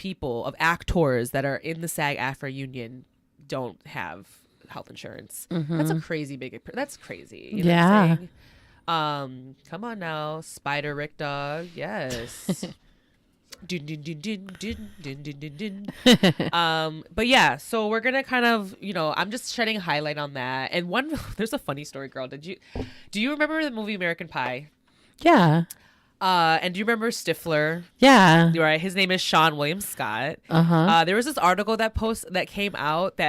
actors that are in the SAG-AFTRA union don't have health insurance. That's a crazy big. That's crazy. You know what I'm saying? Come on now, Spider Rick Dog. Yes. But yeah, so we're gonna kind of, I'm just shedding highlight on that. And there's a funny story, girl. Do you remember the movie American Pie? Yeah. And do you remember Stifler? Yeah. Right. His name is Sean William Scott. There was this article that came out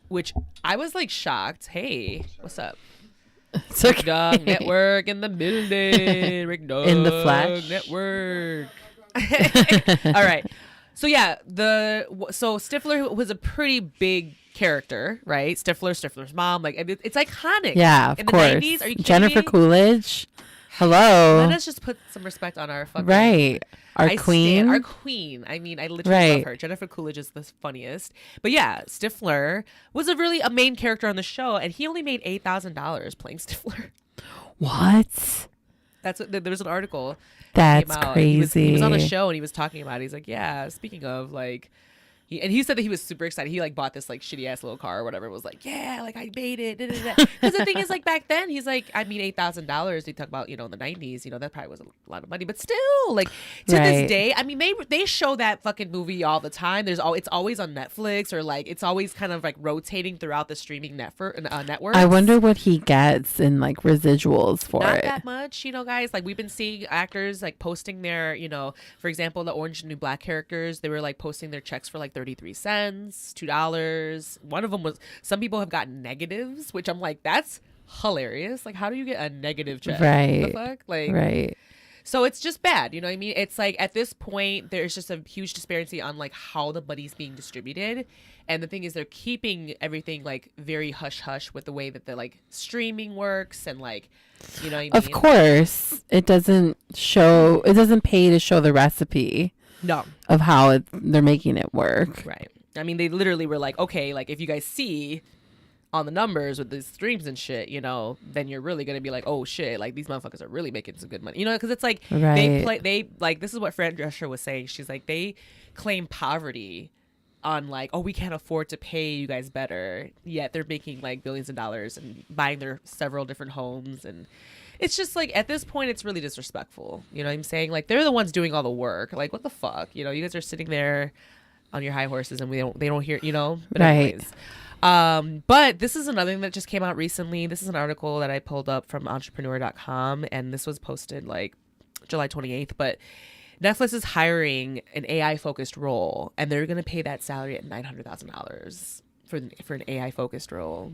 which I was shocked. Hey, what's up? It's okay. Rick Dog Network in the building. Rick Dog in the flesh Network. All right. So yeah, so Stifler was a pretty big character, right? Stifler's mom, it's iconic. Yeah, of course. The 90s. Are you kidding Jennifer me? Coolidge. Hello. Let us just put some respect on our fucking Our queen. Our queen. I mean, I literally love her. Jennifer Coolidge is the funniest. But yeah, Stifler was a main character on the show, and he only made $8,000 playing Stifler. What? That's what there was an article. That's crazy. He was on a show and he was talking about it. He's like, yeah, speaking of he said that he was super excited. He bought this shitty ass little car or whatever. It was yeah, I made it. Because the thing is, back then he's I mean, $8,000. They talk about in the 90s. That probably was a lot of money, but still, to this day, I mean, they show that fucking movie all the time. It's always on Netflix or it's always kind of rotating throughout the streaming networks. I wonder what he gets in residuals for Not it. Not that much, guys. We've been seeing actors posting their, for example, the Orange and New Black characters. They were posting their checks for 33 cents, $2. One of them was, some people have gotten negatives, which I'm that's hilarious. How do you get a negative check? Right. What the fuck? Right. So it's just bad. You know what I mean? It's at this point, there's just a huge disparity on how the money's being distributed. And the thing is, they're keeping everything very hush hush with the way that the streaming works and you know what I mean? Of course, it doesn't pay to show the recipe. No. Of how they're making it work. Right. I mean, they literally were okay, if you guys see on the numbers with the streams and shit, then you're really going to be oh shit, these motherfuckers are really making some good money. Because it's they this is what Fran Drescher was saying. She's they claim poverty on oh, we can't afford to pay you guys better. Yet they're making billions of dollars and buying their several different homes. And it's just at this point, it's really disrespectful. You know what I'm saying? They're the ones doing all the work. What the fuck? You guys are sitting there on your high horses and they don't hear, But anyways. But this is another thing that just came out recently. This is an article that I pulled up from entrepreneur.com, and this was posted July 28th. But Netflix is hiring an AI focused role, and they're going to pay that salary at $900,000 for an AI focused role.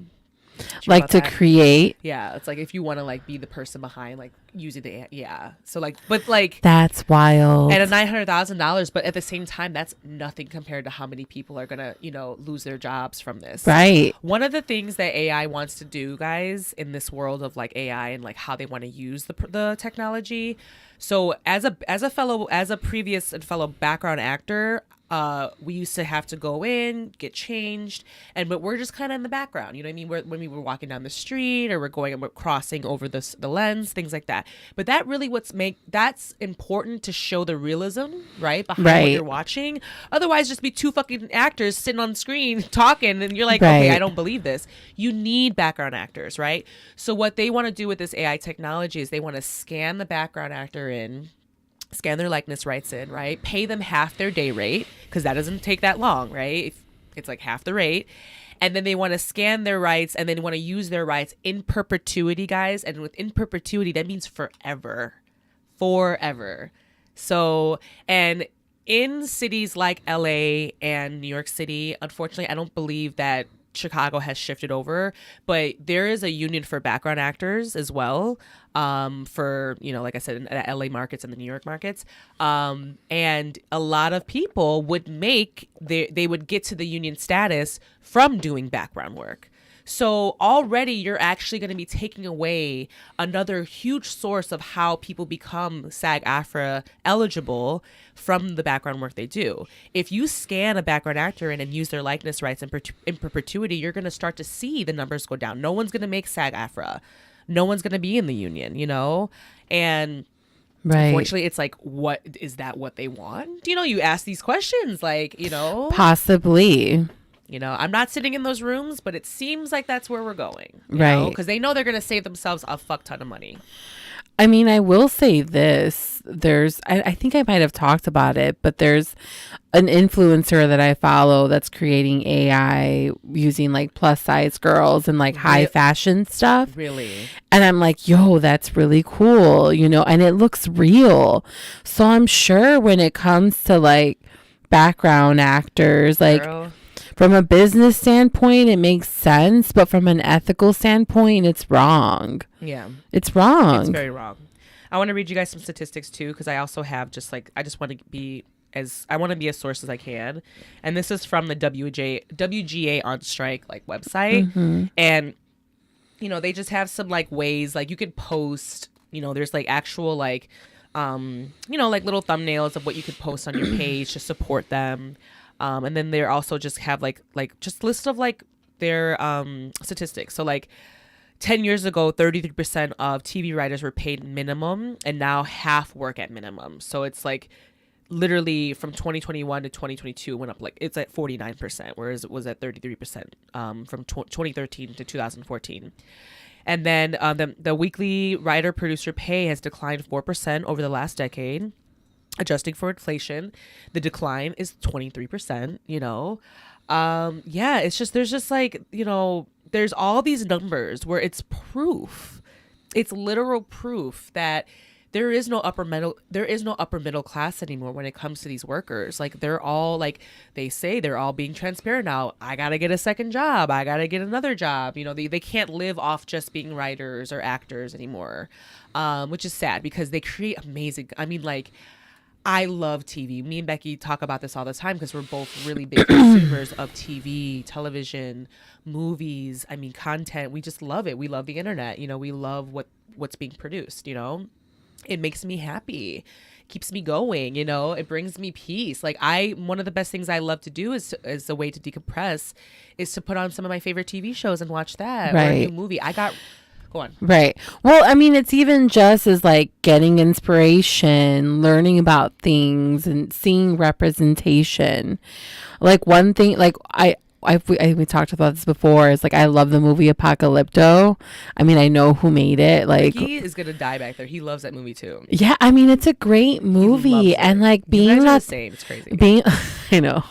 Like to create. Yeah, it's like if you want to like be the person behind like using the AI. Yeah, so like, but like that's wild. At a $900,000, but at the same time, that's nothing compared to how many people are gonna lose their jobs from this. Right. One of the things that AI wants to do, guys, in this world of like AI and like how they want to use the technology. So as a previous and fellow background actor, we used to have to go in, get changed, but we're just kind of in the background. You know what I mean? When we were walking down the street or we're crossing over the lens, things like that. But that really that's important to show the realism, right? Behind what you're watching. Otherwise, just be two fucking actors sitting on screen talking and you're like, okay, I don't believe this. You need background actors, right? So what they want to do with this AI technology is they want to scan the background actor in, scan their likeness rights in, right? Pay them half their day rate, because that doesn't take that long, right? It's like half the rate. And then they want to scan their rights, and then they want to use their rights in perpetuity, guys. And with in perpetuity, that means forever. Forever. So, and in cities like LA and New York City, unfortunately, I don't believe that Chicago has shifted over, but there is a union for background actors as well, for like I said, in the LA markets and the New York markets, and a lot of people would they would get to the union status from doing background work. So already you're actually going to be taking away another huge source of how people become SAG-AFTRA eligible from the background work they do. If you scan a background actor in and use their likeness rights in perpetuity, you're going to start to see the numbers go down. No one's going to make SAG-AFTRA. No one's going to be in the union, And unfortunately, it's like, what they want? You ask these questions, like, possibly. I'm not sitting in those rooms, but it seems like that's where we're going. Right. Because they know they're going to save themselves a fuck ton of money. I mean, I will say this. I think I might have talked about it, but there's an influencer that I follow that's creating AI using like plus size girls and like high fashion stuff. Really? And I'm like, yo, that's really cool, and it looks real. So I'm sure when it comes to like background actors, like, from a business standpoint, it makes sense, but from an ethical standpoint, it's wrong. Yeah. It's wrong. It's very wrong. I want to read you guys some statistics too, because I also have I just want to be as a source as I can. And this is from the WGA on strike like website. Mm-hmm. And they just have some like ways like you could post, there's like actual like like little thumbnails of what you could post on your page to support them. And then they also just have like just lists of like their statistics. So like 10 years ago, 33% of TV writers were paid minimum, and now half work at minimum. So it's like literally from 2021 to 2022 went up, like it's at 49%, whereas it was at 33% from 2013 to 2014. And then the weekly writer producer pay has declined 4% over the last decade. Adjusting for inflation, the decline is 23%, it's just, there's just like, there's all these numbers where it's literal proof that there is no upper middle class anymore when it comes to these workers. Like they're all like, they say they're all being transparent now. I got to get a second job. I got to get another job. They can't live off just being writers or actors anymore, which is sad because they create amazing, I love TV. Me and Becky talk about this all the time because we're both really big consumers of TV, television, movies. Content. We just love it. We love the internet. We love what's being produced. It makes me happy, keeps me going. It brings me peace. Like one of the best things I love to do is a way to decompress is to put on some of my favorite TV shows and watch that or a new movie. Go on. Right. Well, it's even just as like getting inspiration, learning about things and seeing representation. Like one thing, like we talked about this before, is like I love the movie Apocalypto. I know who made it. Like he is gonna die back there. He loves that movie too. Yeah, it's a great movie, and like being you guys are the same. It's crazy. I know.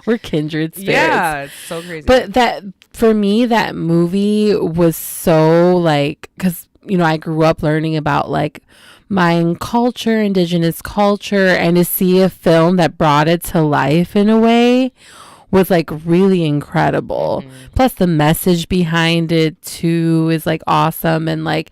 We're kindred spirits. Yeah, it's so crazy. But that, for me, that movie was so like, because, I grew up learning about like Mayan culture, indigenous culture, and to see a film that brought it to life in a way was like really incredible. Plus the message behind it too is like awesome, and like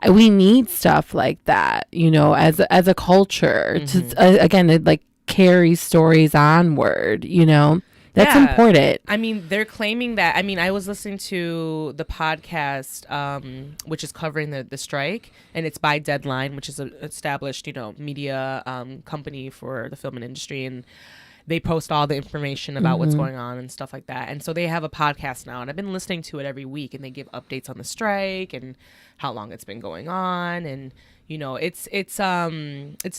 we need stuff like that, you know, as a culture to again it like carry stories onward, you know. That's important. I mean, they're claiming that. I mean, I was listening to the podcast, which is covering the strike, and it's by Deadline, which is an established, you know, media company for the film and industry, and they post all the information about what's going on and stuff like that. And so they have a podcast now, and I've been listening to it every week, and they give updates on the strike and how long it's been going on, and you know, it's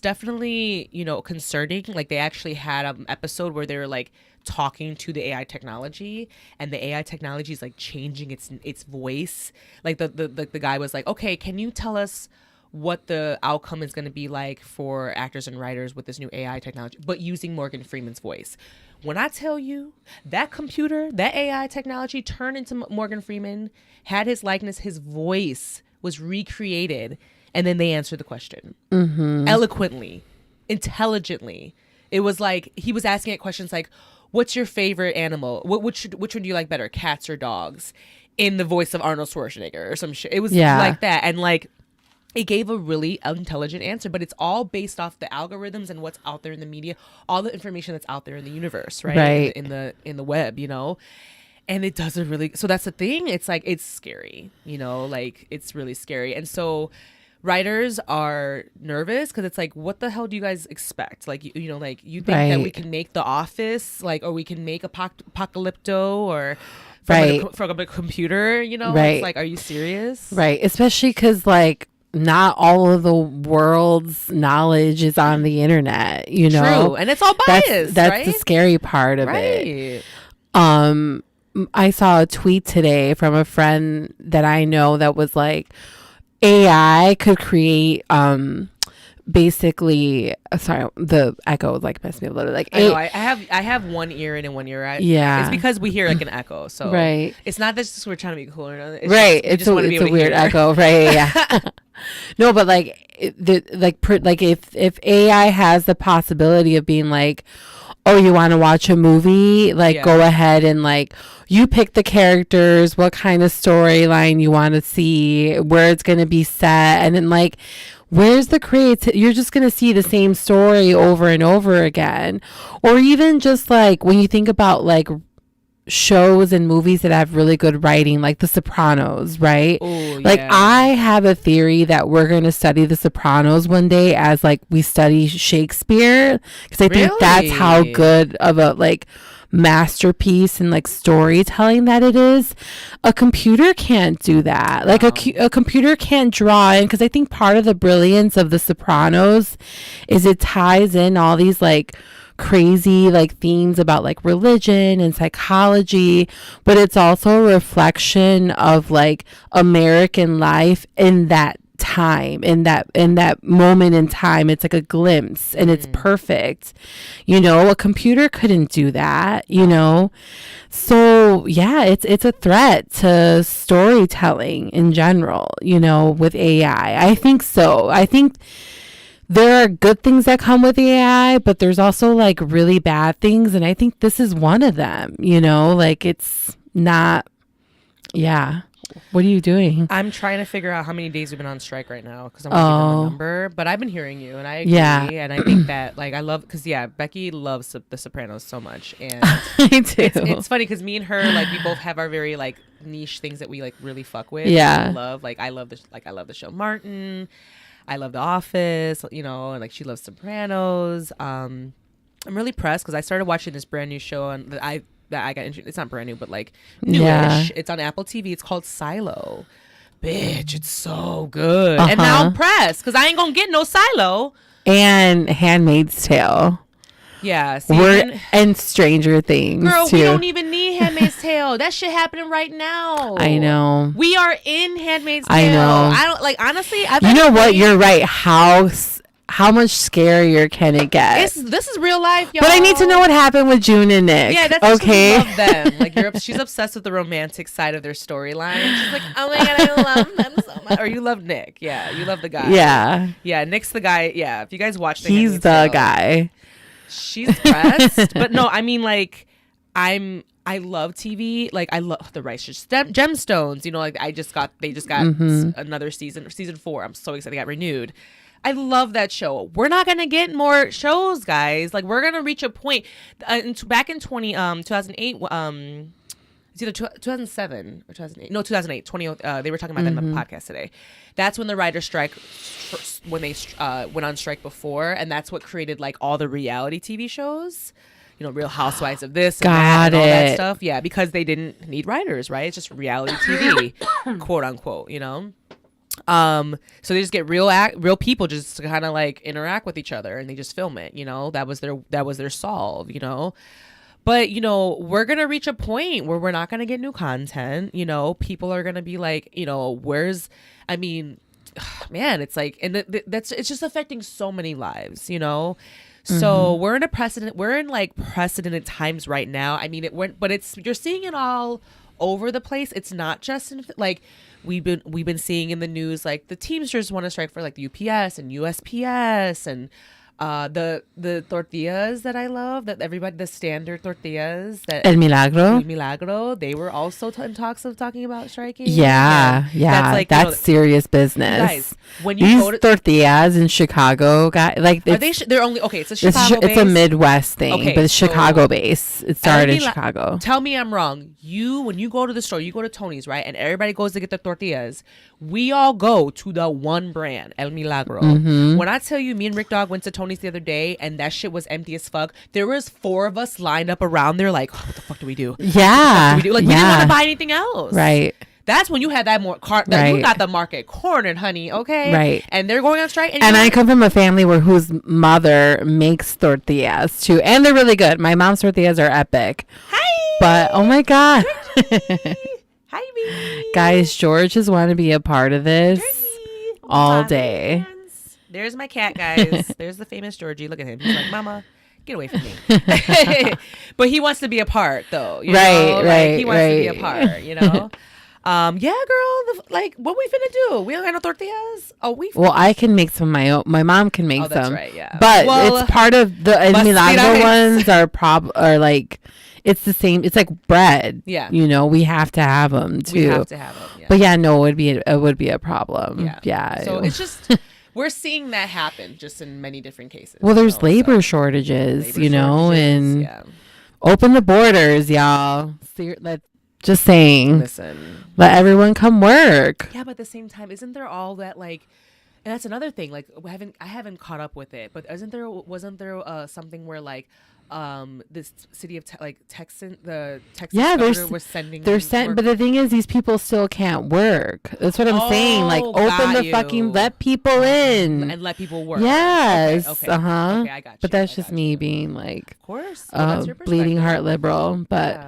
definitely, you know, concerning. Like they actually had an episode where they were like talking to the AI technology, and the AI technology is like changing its voice. Like the guy was like, okay, can you tell us what the outcome is going to be like for actors and writers with this new AI technology, but using Morgan Freeman's voice. When I tell you that computer, that AI technology turned into Morgan Freeman, had his likeness, his voice was recreated, and then they answered the question eloquently, intelligently. It was like he was asking it questions like, what's your favorite animal? Which one do you like better, cats or dogs? In the voice of Arnold Schwarzenegger or some shit. It was like that. And like, it gave a really intelligent answer, but it's all based off the algorithms and what's out there in the media, all the information that's out there in the universe, right? In the web, you know? And it doesn't really, so that's the thing. It's like, it's scary, you know, like it's really scary. And so writers are nervous because it's like, what the hell do you guys expect? Like, you know, like you think that we can make The Office, like, or we can make Apocalypto or from a computer, you know? It's like, are you serious? Right. Especially because like not all of the world's knowledge is on the internet, you know? True. And it's all biased, that's right? the scary part of it. I saw a tweet today from a friend that I know that was like, AI could create basically sorry, the echo like messed me up a little. Like I have one ear in and one ear out. It's because we hear like an echo. So it's not that just we're trying to be cooler. It's a weird echo, right? Yeah. No, but like if AI has the possibility of being like, oh, you want to watch a movie? Like, go ahead and like, you pick the characters, what kind of storyline you want to see, where it's going to be set. And then like, where's the creativity? You're just going to see the same story over and over again. Or even just like, when you think about like shows and movies that have really good writing, like The Sopranos, right? Ooh, like I have a theory that we're going to study The Sopranos one day as like we study Shakespeare, because I think that's how good of a like masterpiece and like storytelling that it is. A computer can't do that. Like a computer can't draw in, because I think part of the brilliance of The Sopranos is it ties in all these like crazy like themes about like religion and psychology, but it's also a reflection of like American life in that time, in that moment in time. It's like a glimpse, and it's perfect, you know. A computer couldn't do that, you know. So yeah, it's a threat to storytelling in general, you know, with AI. I think so. I think there are good things that come with AI, but there's also like really bad things. And I think this is one of them, you know, like it's not, What are you doing? I'm trying to figure out how many days we've been on strike right now, because I'm working on the number, but I've been hearing you and I agree. And I think that like, I love, because Becky loves The Sopranos so much. And I do. It's funny because me and her, like we both have our very like niche things that we like really fuck with. Yeah. I love the show Martin. I love The Office, you know, and like she loves Sopranos. I'm really pressed because I started watching this brand new show that I got introduced. It's not brand new, but like newish. Yeah. It's on Apple TV. It's called Silo. Bitch, it's so good. And now I'm pressed because I ain't gonna get no Silo. And Handmaid's Tale. Yeah, and Stranger Things. Girl, too. We don't even need Handmaid's Tale. That shit happening right now. I know. We are in Handmaid's Tale. I know. I don't like honestly. You know what? You're right. How how much scarier can it get? This is real life, y'all. But I need to know what happened with June and Nick. Yeah, that's okay. I love them. Like she's obsessed with the romantic side of their storyline. She's like, oh my god, I love them so much. Or you love Nick. Yeah, you love the guy. Yeah. Yeah, Nick's the guy. Yeah, if you guys watch the he's the guy. She's pressed. But no, I mean, like, I love TV. Like, I love the Righteous Gemstones. You know, like they just got another season 4. I'm so excited they got renewed. I love that show. We're not gonna get more shows, guys. Like, we're gonna reach a point. Back in 2008. It's either 2007 or 2008. No, 2008. They were talking about that in the podcast today. That's when the writer's strike, when they went on strike before, and that's what created like all the reality TV shows. You know, Real Housewives of this and that and all that stuff. Yeah, because they didn't need writers, right? It's just reality TV, quote unquote. You know. So they just get real people just to kind of like interact with each other, and they just film it. You know, that was their solve. You know. But, you know, we're going to reach a point where we're not going to get new content. You know, people are going to be like, you know, man, it's like, and it's just affecting so many lives, you know? So we're in precedented times right now. I mean, you're seeing it all over the place. It's not just like we've been seeing in the news, like the Teamsters want to strike for like the UPS and USPS and the tortillas that I love, the standard tortillas that El Milagro, they were also in talks of talking about striking. Yeah. That's like, that's serious business. Guys, when these tortillas in Chicago, guys, like they're only okay. It's a Chicago. It's a Midwest thing, but it's Chicago based. It started in Chicago. Tell me I'm wrong. When you go to the store, you go to Tony's, right? And everybody goes to get the tortillas. We all go to the one brand, El Milagro. When I tell you, me and Rick Dog went to Tony's the other day, and that shit was empty as fuck. There was 4 of us lined up around there, like, oh, what the fuck do we do? Yeah, we didn't want to buy anything else. Right. That's when you had that more you got the market cornered, honey. Okay. Right. And they're going on strike. And I come from a family whose mother makes tortillas too, and they're really good. My mom's tortillas are epic. Hi. But oh my god. Hi, baby. Guys, George just want to be a part of this all day. There's my cat, guys. There's the famous Georgie. Look at him. He's like, Mama, get away from me. But he wants to be a part, though. You know? He wants to be a part, you know? Yeah, girl. What we finna do? We don't got no tortillas. Well, I can make some of my own. My mom can make some. That's right, yeah. But it's part of the El Milagro ones are like, it's the same. It's like bread. Yeah. You know, we have to have them too. We have to have them. Yeah. But yeah, no, it would be a problem. Yeah. So it's just we're seeing that happen just in many different cases. Well, there's labor shortages, and open the borders, y'all. Just saying. Listen. Let everyone come work. Yeah, but at the same time, isn't there all that like, and that's another thing. Like, I haven't caught up with it, but wasn't there something where like, this city of Texas governor was sending. But the thing is, these people still can't work. That's what I'm saying. Like, open the fucking, let people in and let people work. Yes. Okay. Okay, I got you. But that's just me being like, of course, bleeding heart liberal. But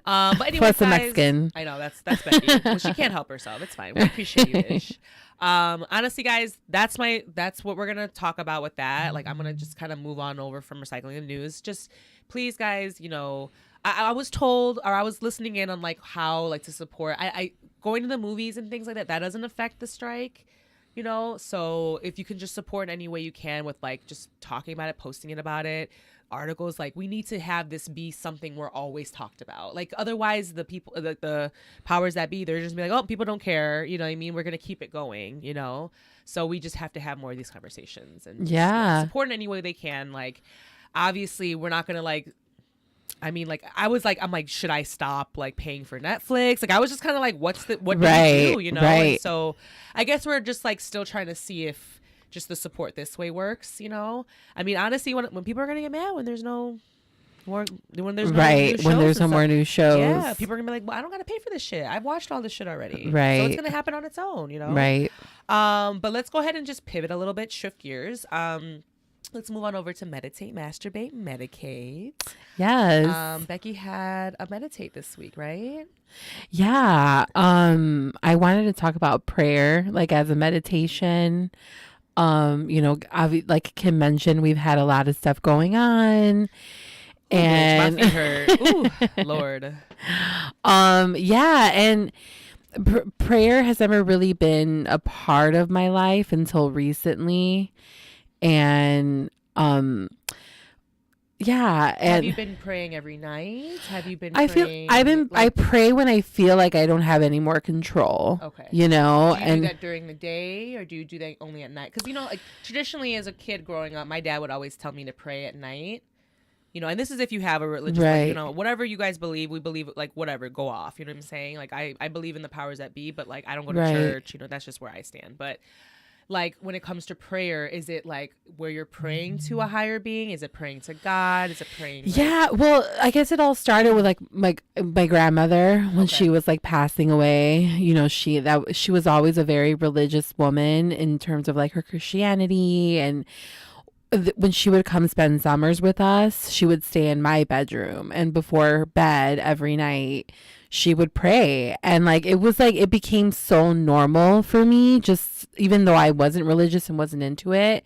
but anyway, plus the Mexican. I know that's Becky. Well, she can't help herself. It's fine. We appreciate you, Ish. Honestly, guys, that's what we're gonna talk about with that. Like, I'm gonna just kind of move on over from recycling the news. Just please, guys, I was told, or I was listening in on like how like to support. I going to the movies and things like that doesn't affect the strike, so if you can just support in any way you can with like just talking about it, posting it about it, articles, like we need to have this be something we're always talked about. Like, otherwise the people, the powers that be, they're just be like, oh, people don't care, you know what I mean, we're gonna keep it going, so we just have to have more of these conversations and just, support in any way they can. Like, obviously we're not gonna like, I mean, like, I'm like, should I stop like paying for Netflix? Like, I was just kind of like, what do you do, Right. And so I guess we're just like still trying to see if just the support this way works, I mean, honestly, when people are gonna get mad when there's no more, when there's no more new shows, yeah, people are gonna be like, well, I don't gotta pay for this shit, I've watched all this shit already, right? So it's gonna happen on its own, right? But let's go ahead and just pivot a little bit, shift gears. Let's move on over to Meditate, Masturbate, Medicate. Yes. Becky had a Meditate this week, right? Yeah. I wanted to talk about prayer, like as a meditation. You know, like Kim mentioned, we've had a lot of stuff going on. And my feet hurt. Ooh, Lord. Yeah, and prayer has never really been a part of my life until recently. And yeah, and have you been praying every night? Have you been praying? I pray when I feel like I don't have any more control. Okay. You know, do you do that during the day, or do you do that only at night? Because, you know, like traditionally as a kid growing up, my dad would always tell me to pray at night. You know, and this is if you have a religious, like, you know, whatever you guys believe, we believe, like, whatever, go off. You know what I'm saying? Like, I believe in the powers that be, but, like, I don't go to church. You know, that's just where I stand. But, like, when it comes to prayer, is it, like, where you're praying to a higher being? Is it praying to God? Is it praying? Like... Yeah, well, I guess it all started with, like, my grandmother when she was, like, passing away. You know, she was always a very religious woman in terms of, like, her Christianity, and when she would come spend summers with us, she would stay in my bedroom, and before bed every night she would pray. And like it was like it became so normal for me, just even though I wasn't religious and wasn't into it.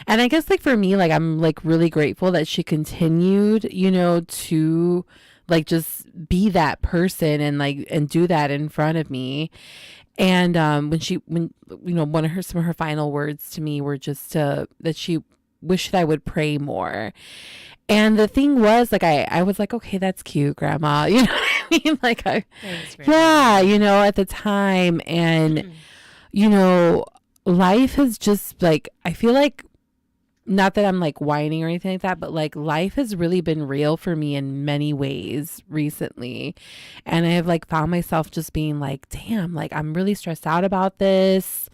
And I guess like for me, like I'm like really grateful that she continued, you know, to like just be that person and like and do that in front of me. And when you know, some of her final words to me were just that she wished that I would pray more. And the thing was, like, I was like, okay, that's cute, Grandma. You know what I mean? Like, Thanks, yeah, you know, at the time. And, you know, life has just, like, I feel like, not that I'm, like, whining or anything like that, but, like, life has really been real for me in many ways recently. And I have, like, found myself just being like, damn, like, I'm really stressed out about this.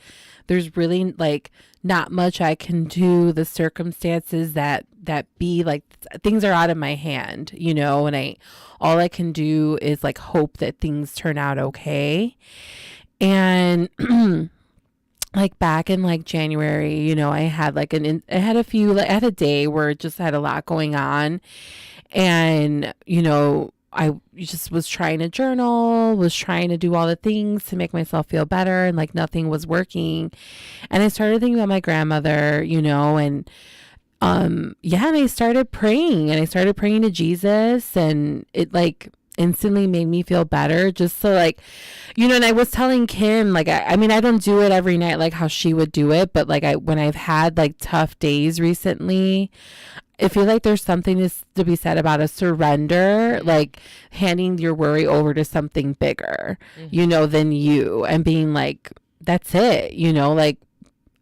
There's really like not much I can do. The circumstances that be like things are out of my hand, you know, and all I can do is like hope that things turn out okay. And like back in like January, you know, I had a day where it just had a lot going on, and you know, I just was trying to journal, was trying to do all the things to make myself feel better, and like nothing was working. And I started thinking about my grandmother, you know, and and I started praying to Jesus, and it like instantly made me feel better, just so like, you know. And I was telling Kim, like, I mean, I don't do it every night like how she would do it, but like when I've had like tough days recently, I feel like there's something to be said about a surrender, like handing your worry over to something bigger, you know, than you, and being like, that's it, you know, like.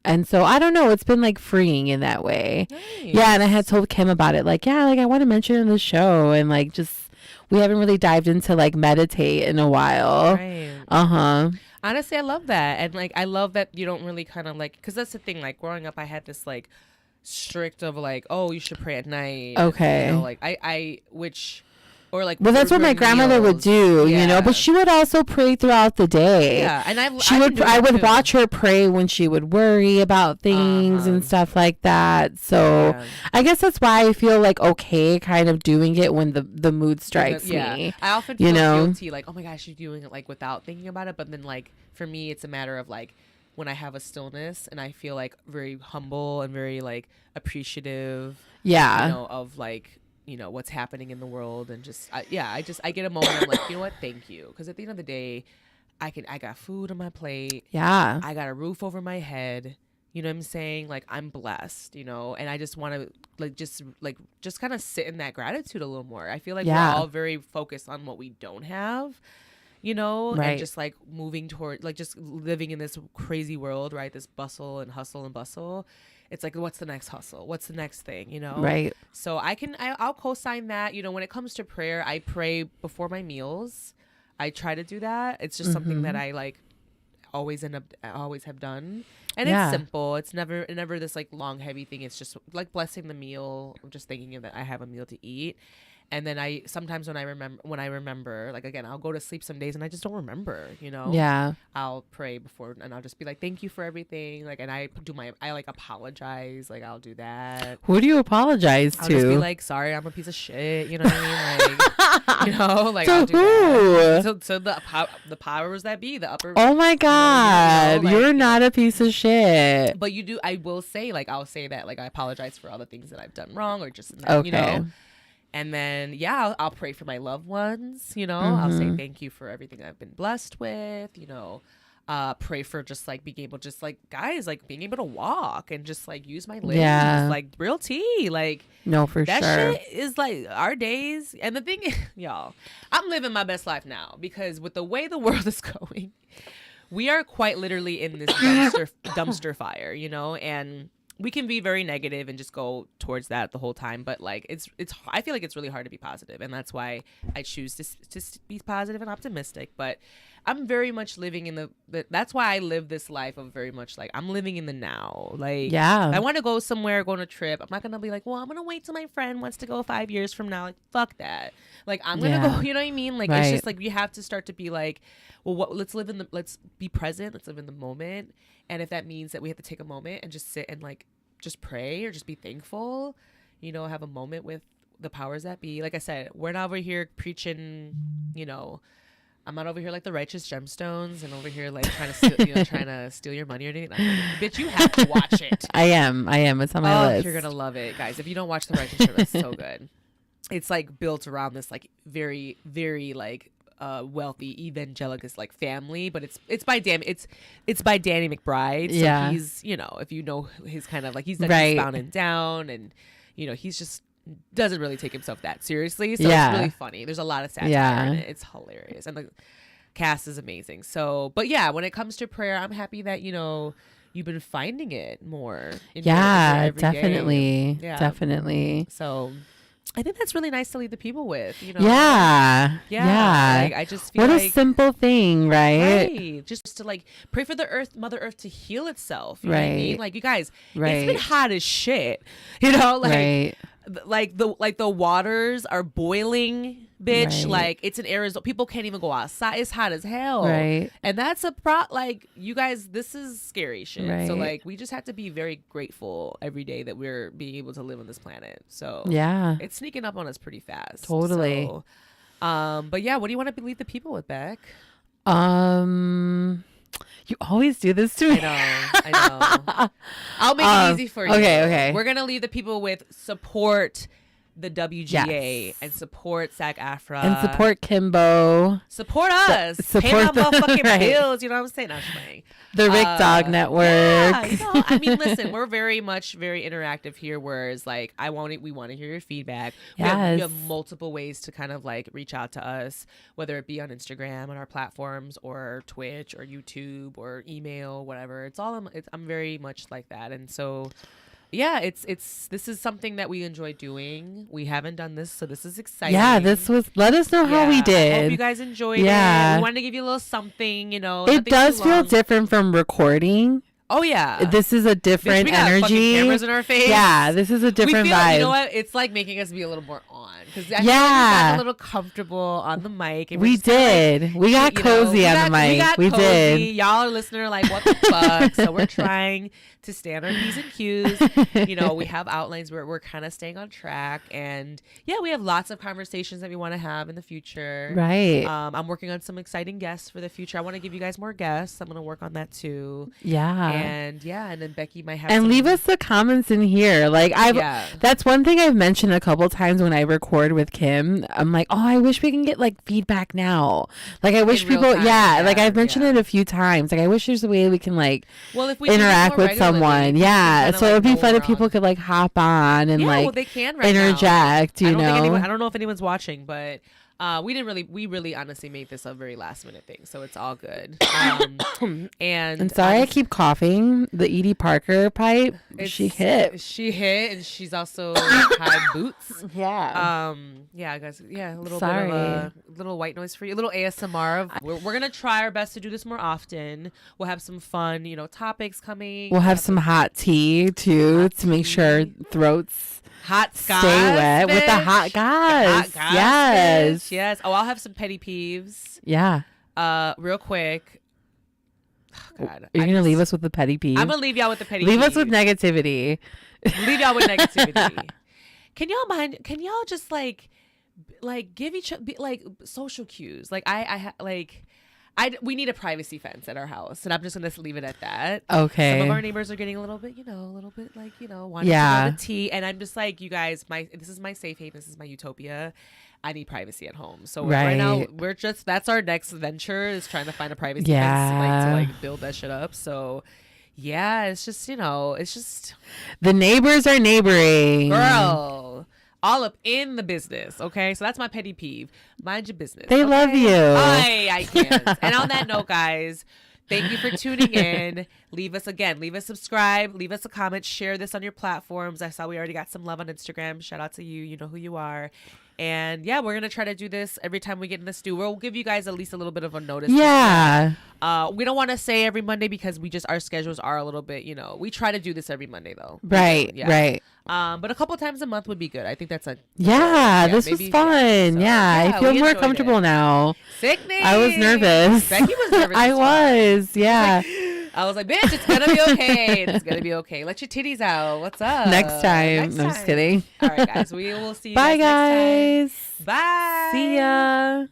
And so I don't know, it's been like freeing in that way. Nice. Yeah. And I had told Kim about it, like, yeah, like I want to mention it in the show, and like just we haven't really dived into like meditate in a while. Right. Honestly, I love that. And like I love that you don't really kind of like, because that's the thing, like growing up I had this like strict of like, oh, you should pray at night. Okay. You know, like I which, or like, well, that's what my grandmother would do, you know, but she would also pray throughout the day. Yeah. And I would watch her pray when she would worry about things and stuff like that. So I guess that's why I feel like okay kind of doing it when the mood strikes me. I often feel guilty, like, oh my gosh, you're doing it like without thinking about it. But then like for me, it's a matter of like, when I have a stillness and I feel like very humble and very like appreciative, you know, of like, you know, what's happening in the world, and just I get a moment, I'm like, you know what, thank you, because at the end of the day, I got food on my plate, I got a roof over my head, you know what I'm saying, like I'm blessed, you know, and I just want to just kind of sit in that gratitude a little more. I feel like we're all very focused on what we don't have, you know, and just like moving toward like just living in this crazy world, right? This bustle and hustle and bustle. It's like, what's the next hustle? What's the next thing, you know? Right. So I'll co-sign that. You know, when it comes to prayer, I pray before my meals. I try to do that. It's just something that I like always have done. And it's simple. It's never this like long, heavy thing. It's just like blessing the meal. I'm just thinking that I have a meal to eat. And then sometimes when I remember, like, again, I'll go to sleep some days and I just don't remember, you know? Yeah. I'll pray before, and I'll just be like, thank you for everything. Like, and I like apologize. Like, I'll do that. Who do you apologize to? I'll just be like, sorry, I'm a piece of shit. You know what I mean? Like, you know, like, to I'll do who? That. So the powers that be, the upper. Oh my God. You know, like, you're not a piece of shit. shit. But you do, I will say, like, I'll say that, like, I apologize for all the things that I've done wrong or just, Okay. you know. And then, yeah, I'll pray for my loved ones, you know. I'll say thank you for everything I've been blessed with, you know. Pray for just, like, being able, just, like, guys, like, being able to walk and just, like, use my legs. Yeah. Just, like, real tea. Like, No, for that sure. shit is, like, our days. And the thing is, y'all, I'm living my best life now because with the way the world is going, we are quite literally in this dumpster fire, you know, and we can be very negative and just go towards that the whole time. But like, it's, I feel like it's really hard to be positive, and that's why I choose to be positive and optimistic. But I'm very much living in that's why I live this life of very much like, I'm living in the now. Like, Yeah. I want to go somewhere, go on a trip. I'm not going to be like, well, I'm going to wait till my friend wants to go 5 years from now. Like, fuck that. Like, I'm going to go, you know what I mean? Like, it's just like, you have to start to be like, well, let's be present. Let's live in the moment. And if that means that we have to take a moment and just sit and like, just pray or just be thankful, you know, have a moment with the powers that be. Like I said, we're not over here preaching, you know, I'm not over here like the righteous gemstones and over here like trying to steal your money or anything. Bitch, you have to watch it. I am. It's on my list. You're gonna love it, guys. If you don't watch the righteous gemstones, it's so good. It's like built around this like very, very like wealthy evangelical like family, but it's by Danny McBride. So Yeah. he's, you know, if you know his kind of like, he's like Right. bound and down, and you know, he's just doesn't really take himself that seriously. So Yeah. it's really funny. There's a lot of satire Yeah. in it. It's hilarious. And the cast is amazing. So, but yeah, when it comes to prayer, I'm happy that, you know, you've been finding it more. In your everyday. Definitely. Yeah. Definitely. So I think that's really nice to leave the people with, you know. Yeah. Like, I just feel what like a simple thing, right? just to like pray for the Mother Earth to heal itself. You know what I Right. mean? Like, you guys, Right. it's been hot as shit. You know, like Right. the waters are boiling, bitch. Right. Like, it's in Arizona. People can't even go outside. It's hot as hell. Right. And that's like, you guys, this is scary shit. Right. So like, we just have to be very grateful every day that we're being able to live on this planet. So Yeah. it's sneaking up on us pretty fast. Totally. So, but yeah, what do you want to leave the people with, Beck? You always do this to me. I know. I'll make it easy for you. Okay. We're gonna leave the people with support the WGA Yes. and support SAG-AFTRA And support Kimbo. Support us. Pay support my motherfucking right. bills. You know what I'm saying? I'm just playing. The Rick Dog Network. Yeah, you know, I mean, listen, we're very interactive here. Whereas, like, we want to hear your feedback. We have multiple ways to kind of like reach out to us, whether it be on Instagram, on our platforms, or Twitch, or YouTube, or email, whatever. I'm very much like that, and so. Yeah, this is something that we enjoy doing. We haven't done this, so this is exciting. Yeah, let us know how we did. I hope you guys enjoyed it. We wanted to give you a little something, you know. It does feel different from recording. Oh yeah, this is a different we got energy. fucking cameras in our face. Yeah, this is a different vibe. You know what? It's like making us be a little more on because we got a little comfortable on the mic. And we did. We got cozy on the mic. We did. Y'all are listening are like, what the fuck? So we're trying to stand our P's and Q's. You know, we have outlines where we're kind of staying on track, and yeah, we have lots of conversations that we want to have in the future. Right. I'm working on some exciting guests for the future. I want to give you guys more guests. I'm going to work on that too. Yeah. And then Becky might have leave us the comments in here. Like that's one thing I've mentioned a couple times when I record with Kim. I'm like, oh, I wish we can get like feedback now. Like I wish people like I've mentioned it a few times. Like I wish there's a way we can like if we interact with someone. Yeah. So it would be fun if people could like hop on and they can interject, now. You know. I don't know if anyone's watching, but we really honestly made this a very last minute thing, so it's all good. And sorry, I keep coughing. The Edie Parker pipe, she hit, and she's also tied boots. Yeah. Guys. Yeah, a little bit of a little white noise for you, a little ASMR. We're gonna try our best to do this more often. We'll have some fun, you know, topics coming. We'll have some hot tea too to make sure throats. Hot scotch, stay wet with the hot guys. Yes. Oh, I'll have some petty peeves. Yeah. Real quick. Oh, God. You're gonna leave us with the petty peeve. I'm gonna leave y'all with the petty leave peeve. us with negativity. Leave y'all with negativity. Can y'all just like give each other like social cues? Like we need a privacy fence at our house, and I'm just gonna leave it at that. Okay. Some of our neighbors are getting a little bit like, wanting to know the tea, and I'm just like, you guys, this is my safe haven, this is my utopia. I need privacy at home. So right now that's our next venture, is trying to find a privacy fence, to like build that shit up. So yeah, it's just the neighbors are neighboring, girl. All up in the business, okay? So that's my petty peeve. Mind your business. They love you. I can't. And on that note, guys, thank you for tuning in. Leave us a subscribe, leave us a comment, share this on your platforms. I saw we already got some love on Instagram. Shout out to you. You know who you are. And yeah, we're going to try to do this every time we get in the stew. We'll give you guys at least a little bit of a notice. Yeah. We don't want to say every Monday because our schedules are a little bit, we try to do this every Monday though. Right. Yeah. Right. But a couple times a month would be good. I think that's this was fun. I feel more comfortable now. Sickening. I was nervous. Becky was nervous. I was. Yeah. I was like, bitch, it's gonna be okay. It's gonna be okay. Let your titties out. What's up? Next time. I'm just kidding. All right, guys. We will see you Bye, guys guys. next time. Bye. See ya.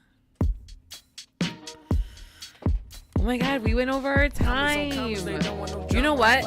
Oh my God, we went over our time. You know what?